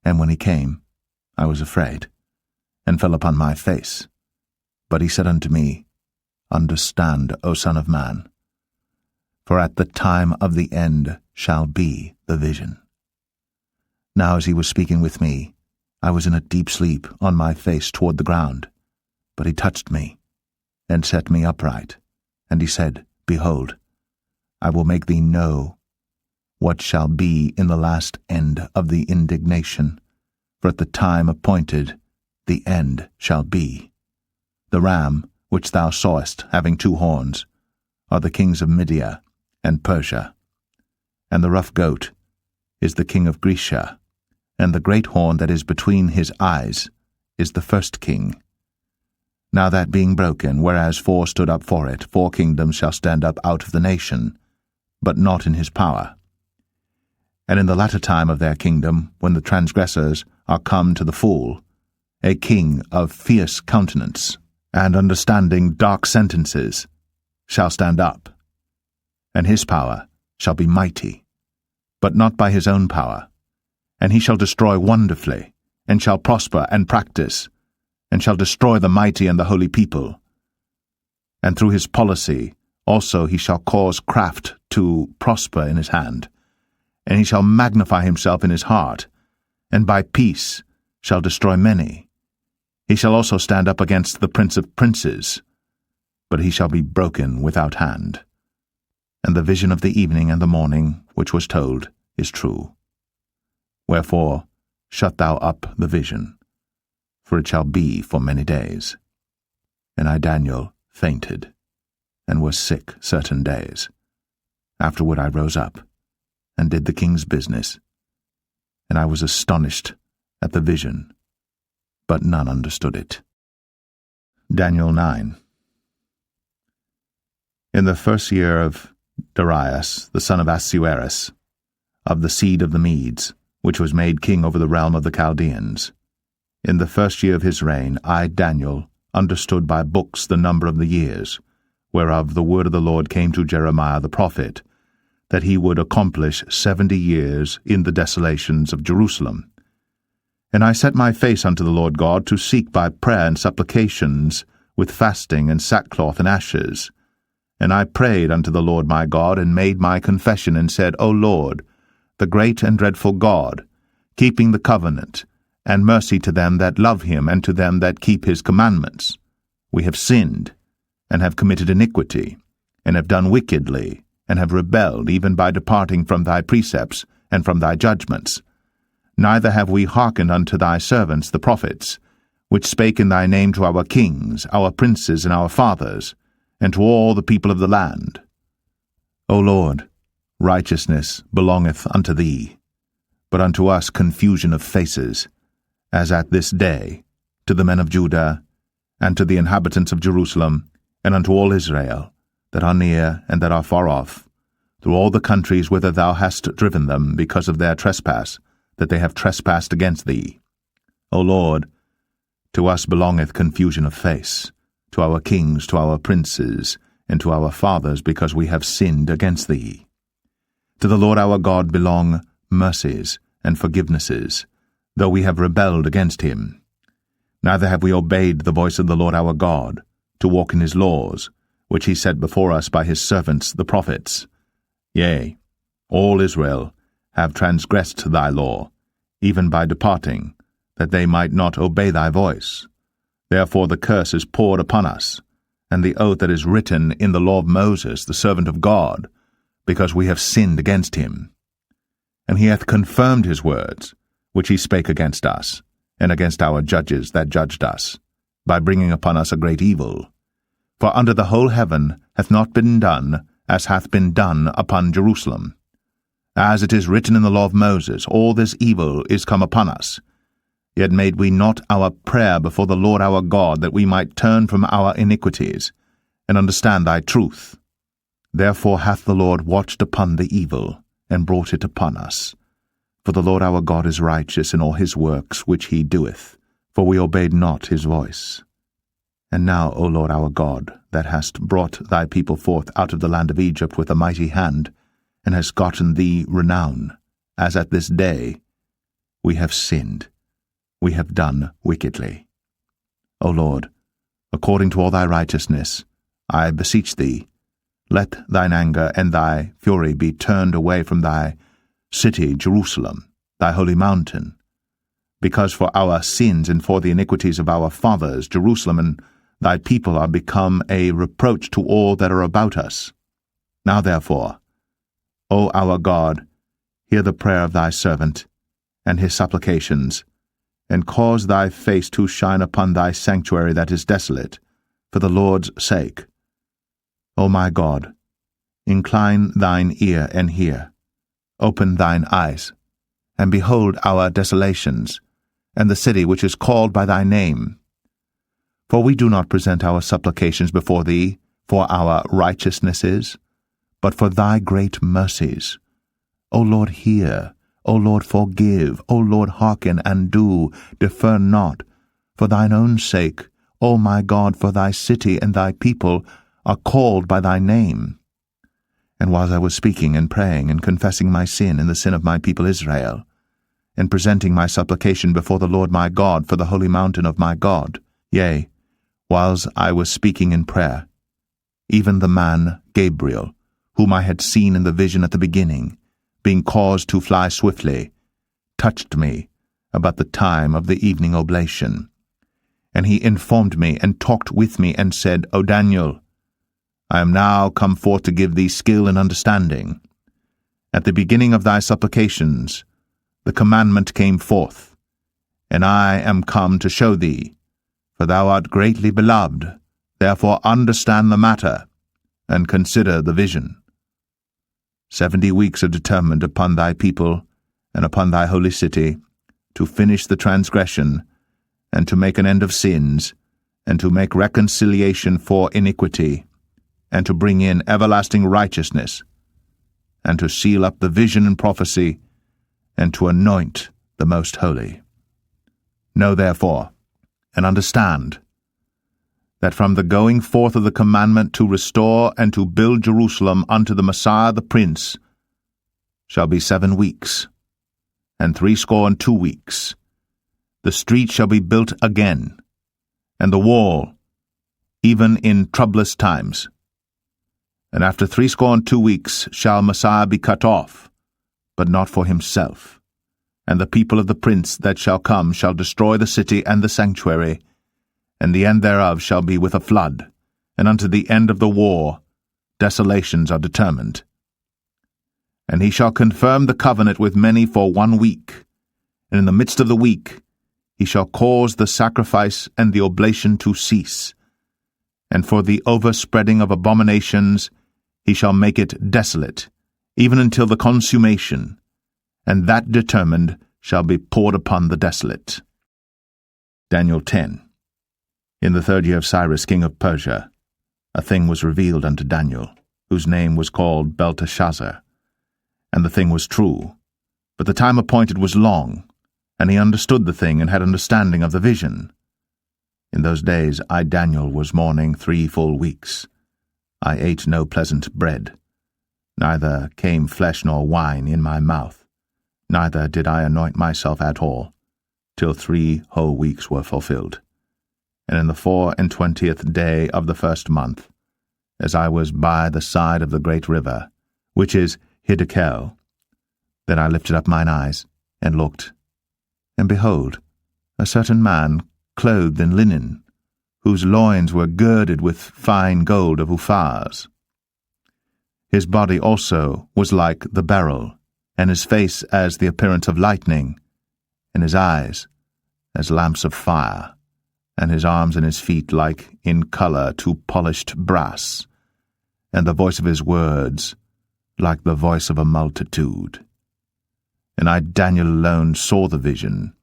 and when he came, I was afraid, and fell upon my face. But he said unto me, Understand, O Son of Man, for at the time of the end shall be the vision. Now as he was speaking with me, I was in a deep sleep on my face toward the ground. But he touched me, and set me upright, and he said, Behold, I will make thee know what shall be in the last end of the indignation, for at the time appointed the end shall be. The ram, which thou sawest, having 2 horns, are the kings of Media and Persia, and the rough goat is the king of Grecia, and the great horn that is between his eyes is the first king. Now that being broken, whereas 4 stood up for it, 4 kingdoms shall stand up out of the nation, but not in his power. And in the latter time of their kingdom, when the transgressors are come to the full, a king of fierce countenance, and understanding dark sentences, shall stand up, and his power shall be mighty, but not by his own power, and he shall destroy wonderfully, and shall prosper and practice, and shall destroy the mighty and the holy people. And through his policy also he shall cause craft to prosper in his hand, and he shall magnify himself in his heart, and by peace shall destroy many. He shall also stand up against the prince of princes, but he shall be broken without hand. And the vision of the evening and the morning, which was told, is true. Wherefore, shut thou up the vision, for it shall be for many days. And I, Daniel, fainted, and was sick certain days. Afterward I rose up, and did the king's business. And I was astonished at the vision, but none understood it. Daniel 9. In the first year of Darius, the son of Ahasuerus, of the seed of the Medes, which was made king over the realm of the Chaldeans, in the first year of his reign, I, Daniel, understood by books the number of the years, whereof the word of the Lord came to Jeremiah the prophet, that he would accomplish 70 years in the desolations of Jerusalem. And I set my face unto the Lord God to seek by prayer and supplications, with fasting and sackcloth and ashes. And I prayed unto the Lord my God, and made my confession, and said, O Lord, the great and dreadful God, keeping the covenant, and mercy to them that love him, and to them that keep his commandments. We have sinned, and have committed iniquity, and have done wickedly, and have rebelled, even by departing from thy precepts, and from thy judgments. Neither have we hearkened unto thy servants the prophets, which spake in thy name to our kings, our princes, and our fathers, and to all the people of the land. O Lord, righteousness belongeth unto thee, but unto us confusion of faces, as at this day, to the men of Judah, and to the inhabitants of Jerusalem, and unto all Israel, that are near and that are far off, through all the countries whither thou hast driven them, because of their trespass, that they have trespassed against thee. O Lord, to us belongeth confusion of face, to our kings, to our princes, and to our fathers, because we have sinned against thee. To the Lord our God belong mercies and forgivenesses, though we have rebelled against him. Neither have we obeyed the voice of the Lord our God, to walk in his laws, which he set before us by his servants the prophets. Yea, all Israel have transgressed thy law, even by departing, that they might not obey thy voice. Therefore the curse is poured upon us, and the oath that is written in the law of Moses, the servant of God, because we have sinned against him. And he hath confirmed his words, which he spake against us, and against our judges that judged us, by bringing upon us a great evil. For under the whole heaven hath not been done as hath been done upon Jerusalem. As it is written in the law of Moses, all this evil is come upon us. Yet made we not our prayer before the Lord our God, that we might turn from our iniquities, and understand thy truth. Therefore hath the Lord watched upon the evil, and brought it upon us. For the Lord our God is righteous in all his works which he doeth, for we obeyed not his voice. And now, O Lord our God, that hast brought thy people forth out of the land of Egypt with a mighty hand, and hast gotten thee renown, as at this day, we have sinned, we have done wickedly. O Lord, according to all thy righteousness, I beseech thee, let thine anger and thy fury be turned away from thy city Jerusalem, thy holy mountain, because for our sins and for the iniquities of our fathers Jerusalem and thy people are become a reproach to all that are about us. Now therefore, O our God, hear the prayer of thy servant, and his supplications, and cause thy face to shine upon thy sanctuary that is desolate, for the Lord's sake. O my God, incline thine ear and hear, open thine eyes, and behold our desolations, and the city which is called by thy name. For we do not present our supplications before thee for our righteousnesses, but for thy great mercies. O Lord, hear. O Lord, forgive. O Lord, hearken and do. Defer not. For thine own sake, O my God, for thy city and thy people are called by thy name. And while I was speaking and praying and confessing my sin and the sin of my people Israel, and presenting my supplication before the Lord my God for the holy mountain of my God, yea, whiles I was speaking in prayer, even the man Gabriel, whom I had seen in the vision at the beginning, being caused to fly swiftly, touched me about the time of the evening oblation. And he informed me and talked with me and said, O Daniel, I am now come forth to give thee skill and understanding. At the beginning of thy supplications, the commandment came forth, and I am come to show thee, for thou art greatly beloved, Therefore understand the matter, and consider the vision. 70 weeks are determined upon thy people and upon thy holy city, to finish the transgression, and to make an end of sins, and to make reconciliation for iniquity, and to bring in everlasting righteousness, and to seal up the vision and prophecy, and to anoint the most holy. Know therefore, and understand, that from the going forth of the commandment to restore and to build Jerusalem unto the Messiah the Prince shall be 7 weeks, and 62 weeks. The street shall be built again, and the wall, even in troublous times. And after 62 weeks shall Messiah be cut off, but not for himself. And the people of the prince that shall come shall destroy the city and the sanctuary, and the end thereof shall be with a flood, and unto the end of the war desolations are determined. And he shall confirm the covenant with many for 1 week, and in the midst of the week he shall cause the sacrifice and the oblation to cease, and for the overspreading of abominations he shall make it desolate, even until the consummation, and that determined shall be poured upon the desolate. Daniel 10. In the 3rd year of Cyrus king of Persia, a thing was revealed unto Daniel, whose name was called Belteshazzar. And the thing was true, but the time appointed was long, and he understood the thing and had understanding of the vision. In those days I, Daniel, was mourning 3 full weeks. I ate no pleasant bread, neither came flesh nor wine in my mouth, neither did I anoint myself at all, till 3 whole weeks were fulfilled. And in the 24th day of the 1st month, as I was by the side of the great river, which is Hiddekel, then I lifted up mine eyes, and looked, and behold, a certain man clothed in linen, whose loins were girded with fine gold of Uphaz. His body also was like the beryl, and his face as the appearance of lightning, and his eyes as lamps of fire, and his arms and his feet like in colour to polished brass, and the voice of his words like the voice of a multitude. And I, Daniel, alone saw the vision,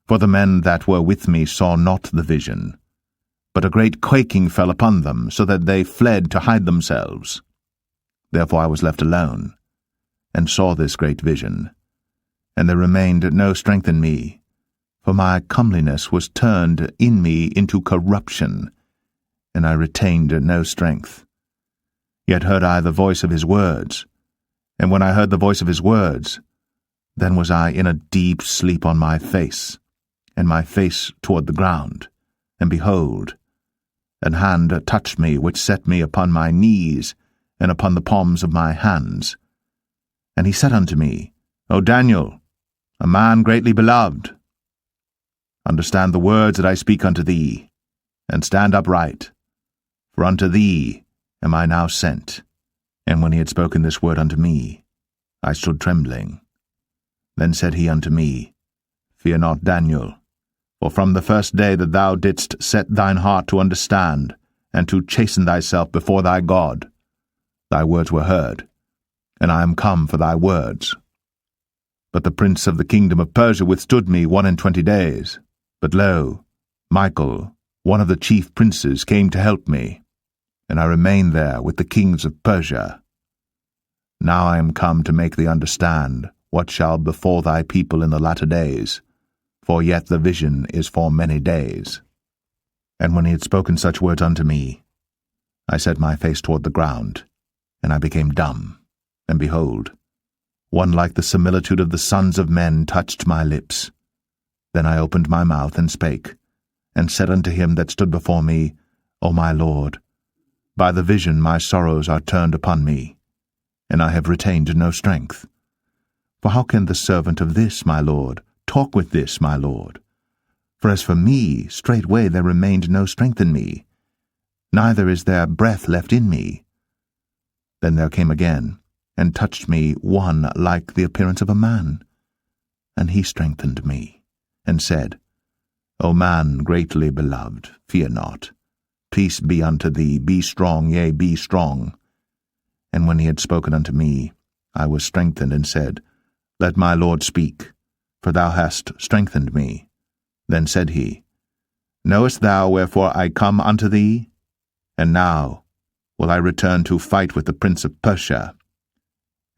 for the men that were with me saw not the vision, but a great quaking fell upon them, so that they fled to hide themselves. Therefore I was left alone, and saw this great vision, and there remained no strength in me, for my comeliness was turned in me into corruption, and I retained no strength. Yet heard I the voice of his words, and when I heard the voice of his words, then was I in a deep sleep on my face, and my face toward the ground, and behold, an hand touched me, which set me upon my knees, and upon the palms of my hands. And he said unto me, O Daniel, a man greatly beloved, understand the words that I speak unto thee, and stand upright, for unto thee am I now sent. And when he had spoken this word unto me, I stood trembling. Then said he unto me, Fear not, Daniel, for from the first day that thou didst set thine heart to understand, and to chasten thyself before thy God, thy words were heard, and I am come for thy words. But the prince of the kingdom of Persia withstood me 21 days. But lo, Michael, one of the chief princes, came to help me, and I remained there with the kings of Persia. Now I am come to make thee understand what shall befall thy people in the latter days, for yet the vision is for many days. And when he had spoken such words unto me, I set my face toward the ground, and I became dumb, and behold, one like the similitude of the sons of men touched my lips. Then I opened my mouth and spake, and said unto him that stood before me, O my Lord, by the vision my sorrows are turned upon me, and I have retained no strength. For how can the servant of this, my Lord, talk with this, my Lord? For as for me, straightway there remained no strength in me, neither is there breath left in me. Then there came again, and touched me one like the appearance of a man, and he strengthened me, and said, O man greatly beloved, fear not, Peace be unto thee, be strong, yea, be strong. And when he had spoken unto me, I was strengthened, and said, Let my Lord speak, for thou hast strengthened me. Then said he, Knowest thou wherefore I come unto thee? And now will I return to fight with the prince of Persia.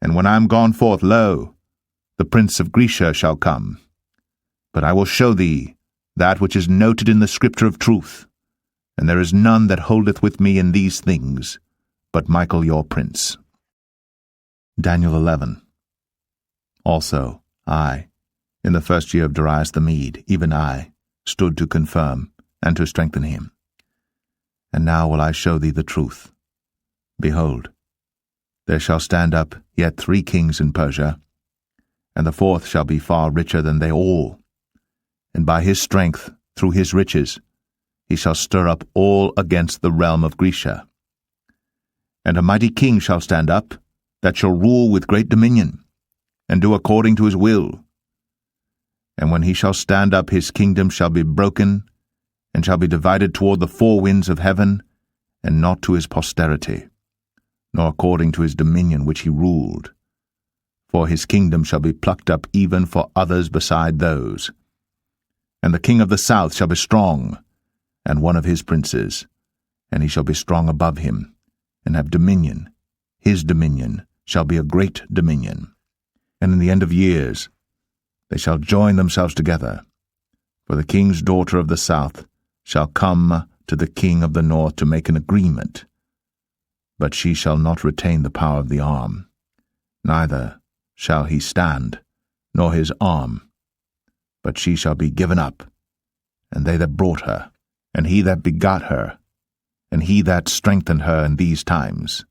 And when I am gone forth, lo, the prince of Grecia shall come. But I will show thee that which is noted in the scripture of truth, and there is none that holdeth with me in these things, but Michael your prince. Daniel 11. Also, I, in the first year of Darius the Mede, even I, stood to confirm and to strengthen him. And now will I show thee the truth. Behold, there shall stand up yet 3 kings in Persia, and the 4th shall be far richer than they all. And by his strength, through his riches, he shall stir up all against the realm of Grecia. And a mighty king shall stand up, that shall rule with great dominion, and do according to his will. And when he shall stand up, his kingdom shall be broken, and shall be divided toward the 4 winds of heaven, and not to his posterity, nor according to his dominion which he ruled. For his kingdom shall be plucked up even for others beside those. And the king of the south shall be strong, and one of his princes, and he shall be strong above him, and have dominion. His dominion shall be a great dominion. And in the end of years they shall join themselves together. For the king's daughter of the south shall come to the king of the north to make an agreement. But she shall not retain the power of the arm, neither shall he stand, nor his arm. But she shall be given up, and they that brought her, and he that begot her, and he that strengthened her in these times.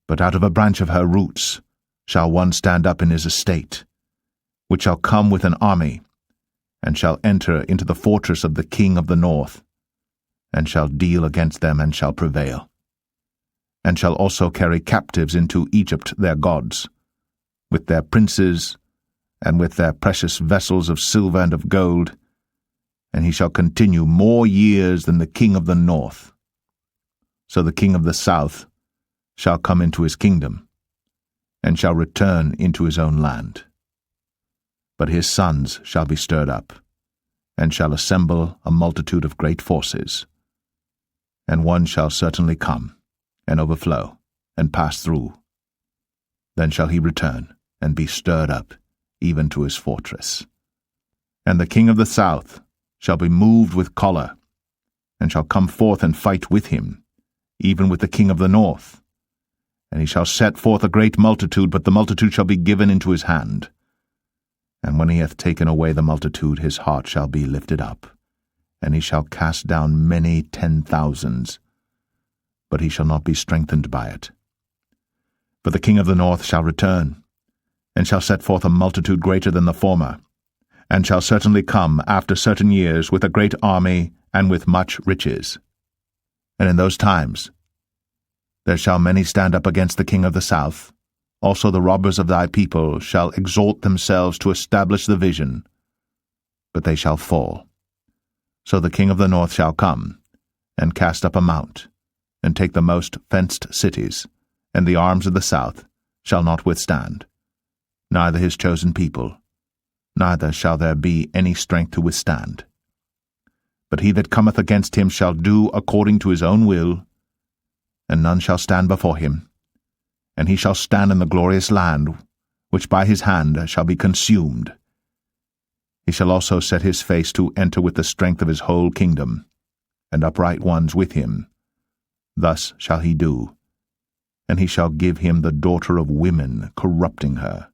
But out of a branch of her roots shall one stand up in his estate, which shall come with an army, and shall enter into the fortress of the king of the north, and shall deal against them, and shall prevail, and shall also carry captives into Egypt their gods, with their princes, and with their precious vessels of silver and of gold, and he shall continue more years than the king of the north. So the king of the south shall come into his kingdom, and shall return into his own land. But his sons shall be stirred up, and shall assemble a multitude of great forces. And one shall certainly come, and overflow, and pass through. Then shall he return, and be stirred up, even to his fortress. And the king of the south shall be moved with choler, and shall come forth and fight with him, even with the king of the north. And he shall set forth a great multitude, but the multitude shall be given into his hand. And when he hath taken away the multitude, his heart shall be lifted up, and he shall cast down many 10,000s, but he shall not be strengthened by it. For the king of the north shall return, and shall set forth a multitude greater than the former, and shall certainly come after certain years with a great army and with much riches. And in those times there shall many stand up against the king of the south. Also the robbers of thy people shall exalt themselves to establish the vision, but they shall fall. So the king of the north shall come, and cast up a mount, and take the most fenced cities, and the arms of the south shall not withstand, neither his chosen people, neither shall there be any strength to withstand. But he that cometh against him shall do according to his own will, and none shall stand before him. And he shall stand in the glorious land, which by his hand shall be consumed. He shall also set his face to enter with the strength of his whole kingdom, and upright ones with him. Thus shall he do. And he shall give him the daughter of women, corrupting her.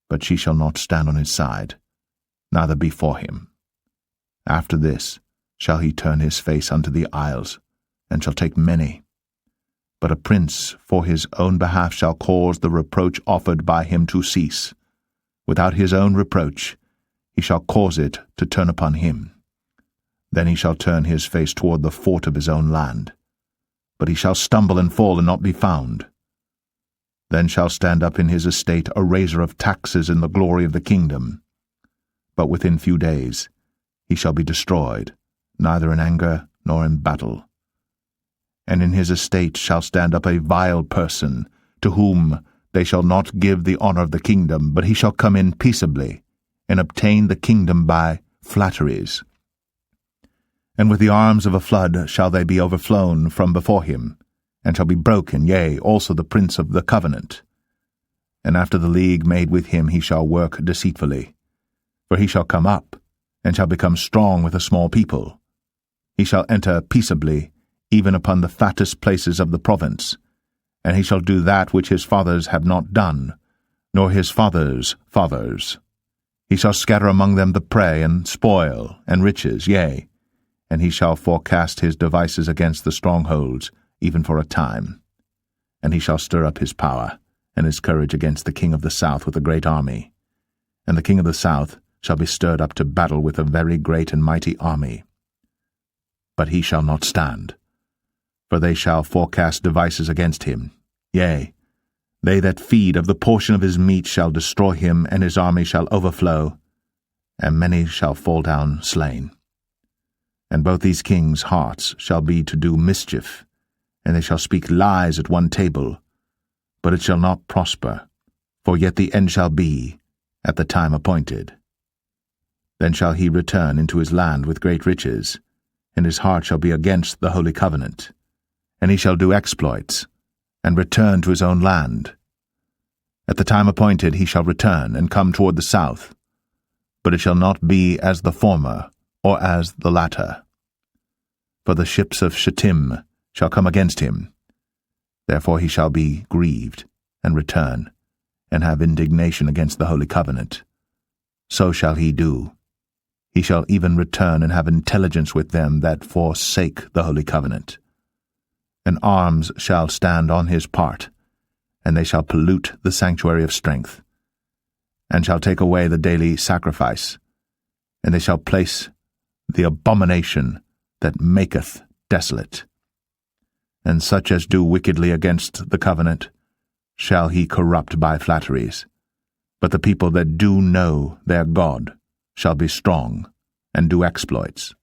But she shall not stand on his side, neither before him. After this shall he turn his face unto the isles, and shall take many. But a prince for his own behalf shall cause the reproach offered by him to cease. Without his own reproach he shall cause it to turn upon him. Then he shall turn his face toward the fort of his own land. But he shall stumble and fall and not be found. Then shall stand up in his estate a raiser of taxes in the glory of the kingdom. But within few days he shall be destroyed, neither in anger nor in battle. And in his estate shall stand up a vile person, to whom they shall not give the honor of the kingdom, but he shall come in peaceably, and obtain the kingdom by flatteries. And with the arms of a flood shall they be overflown from before him, and shall be broken, yea, also the prince of the covenant. And after the league made with him he shall work deceitfully. For he shall come up, and shall become strong with a small people. He shall enter peaceably, even upon the fattest places of the province, and he shall do that which his fathers have not done, nor his fathers' fathers. He shall scatter among them the prey, and spoil, and riches, yea, and he shall forecast his devices against the strongholds, even for a time. And he shall stir up his power, and his courage against the king of the south with a great army. And the king of the south shall be stirred up to battle with a very great and mighty army. But he shall not stand, for they shall forecast devices against him. Yea, they that feed of the portion of his meat shall destroy him, and his army shall overflow, and many shall fall down slain. And both these kings' hearts shall be to do mischief, and they shall speak lies at one table, but it shall not prosper, for yet the end shall be at the time appointed. Then shall he return into his land with great riches, and his heart shall be against the holy covenant. And he shall do exploits, and return to his own land. At the time appointed he shall return, and come toward the south, but it shall not be as the former, or as the latter. For the ships of Shittim shall come against him. Therefore he shall be grieved, and return, and have indignation against the holy covenant. So shall he do. He shall even return and have intelligence with them that forsake the holy covenant. And arms shall stand on his part, and they shall pollute the sanctuary of strength, and shall take away the daily sacrifice, and they shall place the abomination that maketh desolate. And such as do wickedly against the covenant shall he corrupt by flatteries. But the people that do know their God shall be strong, and do exploits.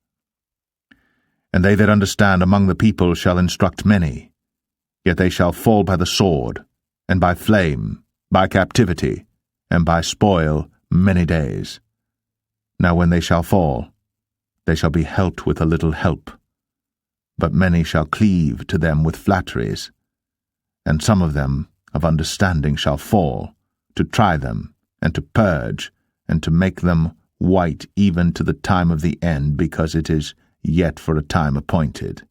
And they that understand among the people shall instruct many, yet they shall fall by the sword, and by flame, by captivity, and by spoil many days. Now when they shall fall, they shall be helped with a little help. But many shall cleave to them with flatteries, and some of them of understanding shall fall, to try them, and to purge, and to make them white even to the time of the end, because it is yet for a time appointed.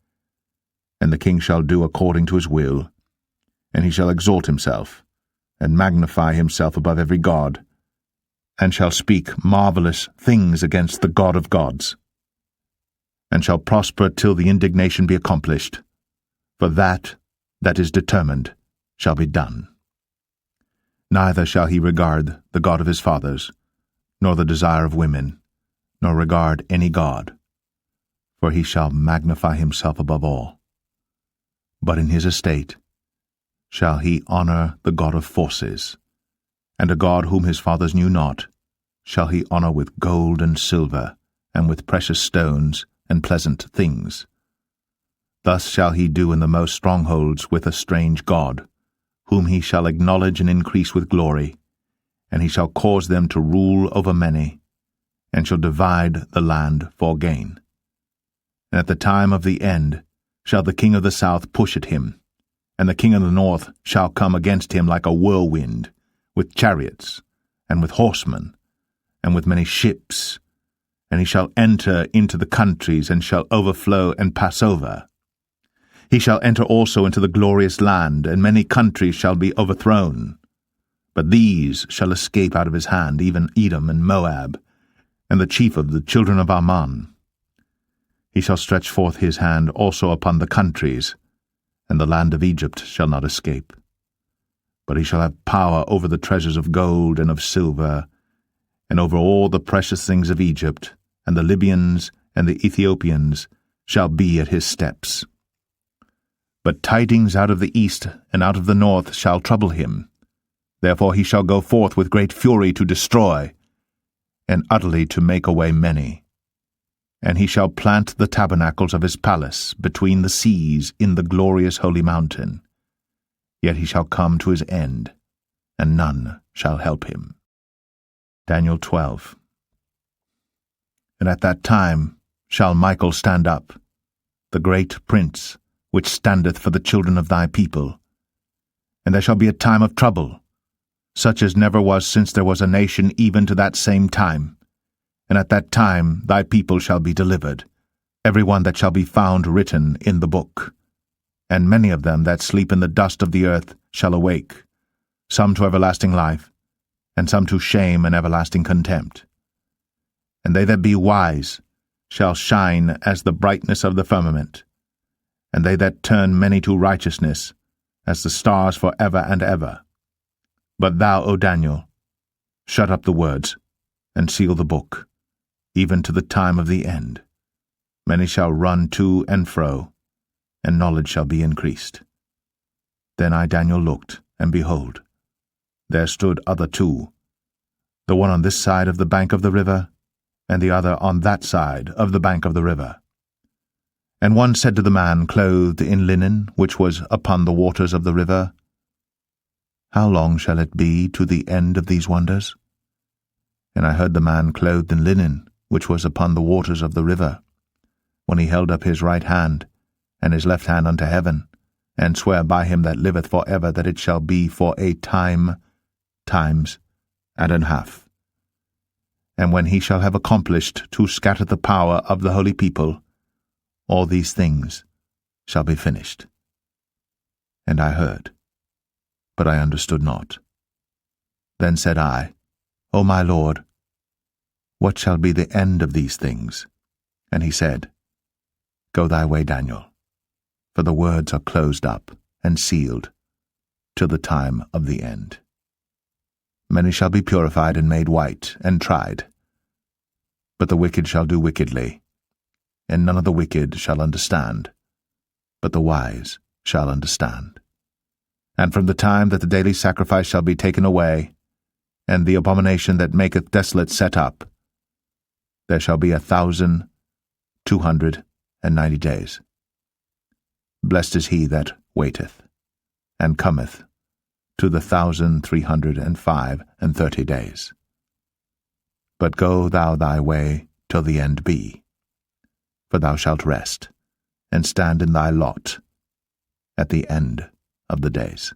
And the king shall do according to his will, and he shall exalt himself, and magnify himself above every god, and shall speak marvelous things against the God of gods, and shall prosper till the indignation be accomplished, for that is determined shall be done. Neither shall he regard the God of his fathers, nor the desire of women, nor regard any god, for he shall magnify himself above all. But in his estate shall he honor the God of forces, and a God whom his fathers knew not shall he honor with gold and silver, and with precious stones and pleasant things. Thus shall he do in the most strongholds with a strange God, whom he shall acknowledge and increase with glory, and he shall cause them to rule over many, and shall divide the land for gain. And at the time of the end shall the king of the south push at him, and the king of the north shall come against him like a whirlwind, with chariots, and with horsemen, and with many ships, and he shall enter into the countries, and shall overflow and pass over. He shall enter also into the glorious land, and many countries shall be overthrown. But these shall escape out of his hand, even Edom and Moab, and the chief of the children of Ammon. He shall stretch forth his hand also upon the countries, and the land of Egypt shall not escape. But he shall have power over the treasures of gold and of silver, and over all the precious things of Egypt, and the Libyans and the Ethiopians shall be at his steps. But tidings out of the east and out of the north shall trouble him. Therefore he shall go forth with great fury to destroy, and utterly to make away many. And he shall plant the tabernacles of his palace between the seas in the glorious holy mountain. Yet he shall come to his end, and none shall help him. Daniel 12. And at that time shall Michael stand up, the great prince, which standeth for the children of thy people. And there shall be a time of trouble, such as never was since there was a nation even to that same time. And at that time thy people shall be delivered, every one that shall be found written in the book. And many of them that sleep in the dust of the earth shall awake, some to everlasting life, and some to shame and everlasting contempt. And they that be wise shall shine as the brightness of the firmament, and they that turn many to righteousness as the stars for ever and ever. But thou, O Daniel, shut up the words, and seal the book, even to the time of the end. Many shall run to and fro, and knowledge shall be increased. Then I, Daniel, looked, and behold, there stood other two, the one on this side of the bank of the river, and the other on that side of the bank of the river. And one said to the man clothed in linen, which was upon the waters of the river, How long shall it be to the end of these wonders? And I heard the man clothed in linen, which was upon the waters of the river, when he held up his right hand and his left hand unto heaven, and sware by him that liveth for ever that it shall be for a time, times, and an half. And when he shall have accomplished to scatter the power of the holy people, all these things shall be finished. And I heard, but I understood not. Then said I, O my Lord, what shall be the end of these things? And he said, Go thy way, Daniel, for the words are closed up and sealed till the time of the end. Many shall be purified and made white and tried. But the wicked shall do wickedly, and none of the wicked shall understand, but the wise shall understand. And from the time that the daily sacrifice shall be taken away, and the abomination that maketh desolate set up, there shall be 1,290 days. Blessed is he that waiteth, and cometh to the 1,335 days. But go thou thy way till the end be, for thou shalt rest, and stand in thy lot at the end of the days.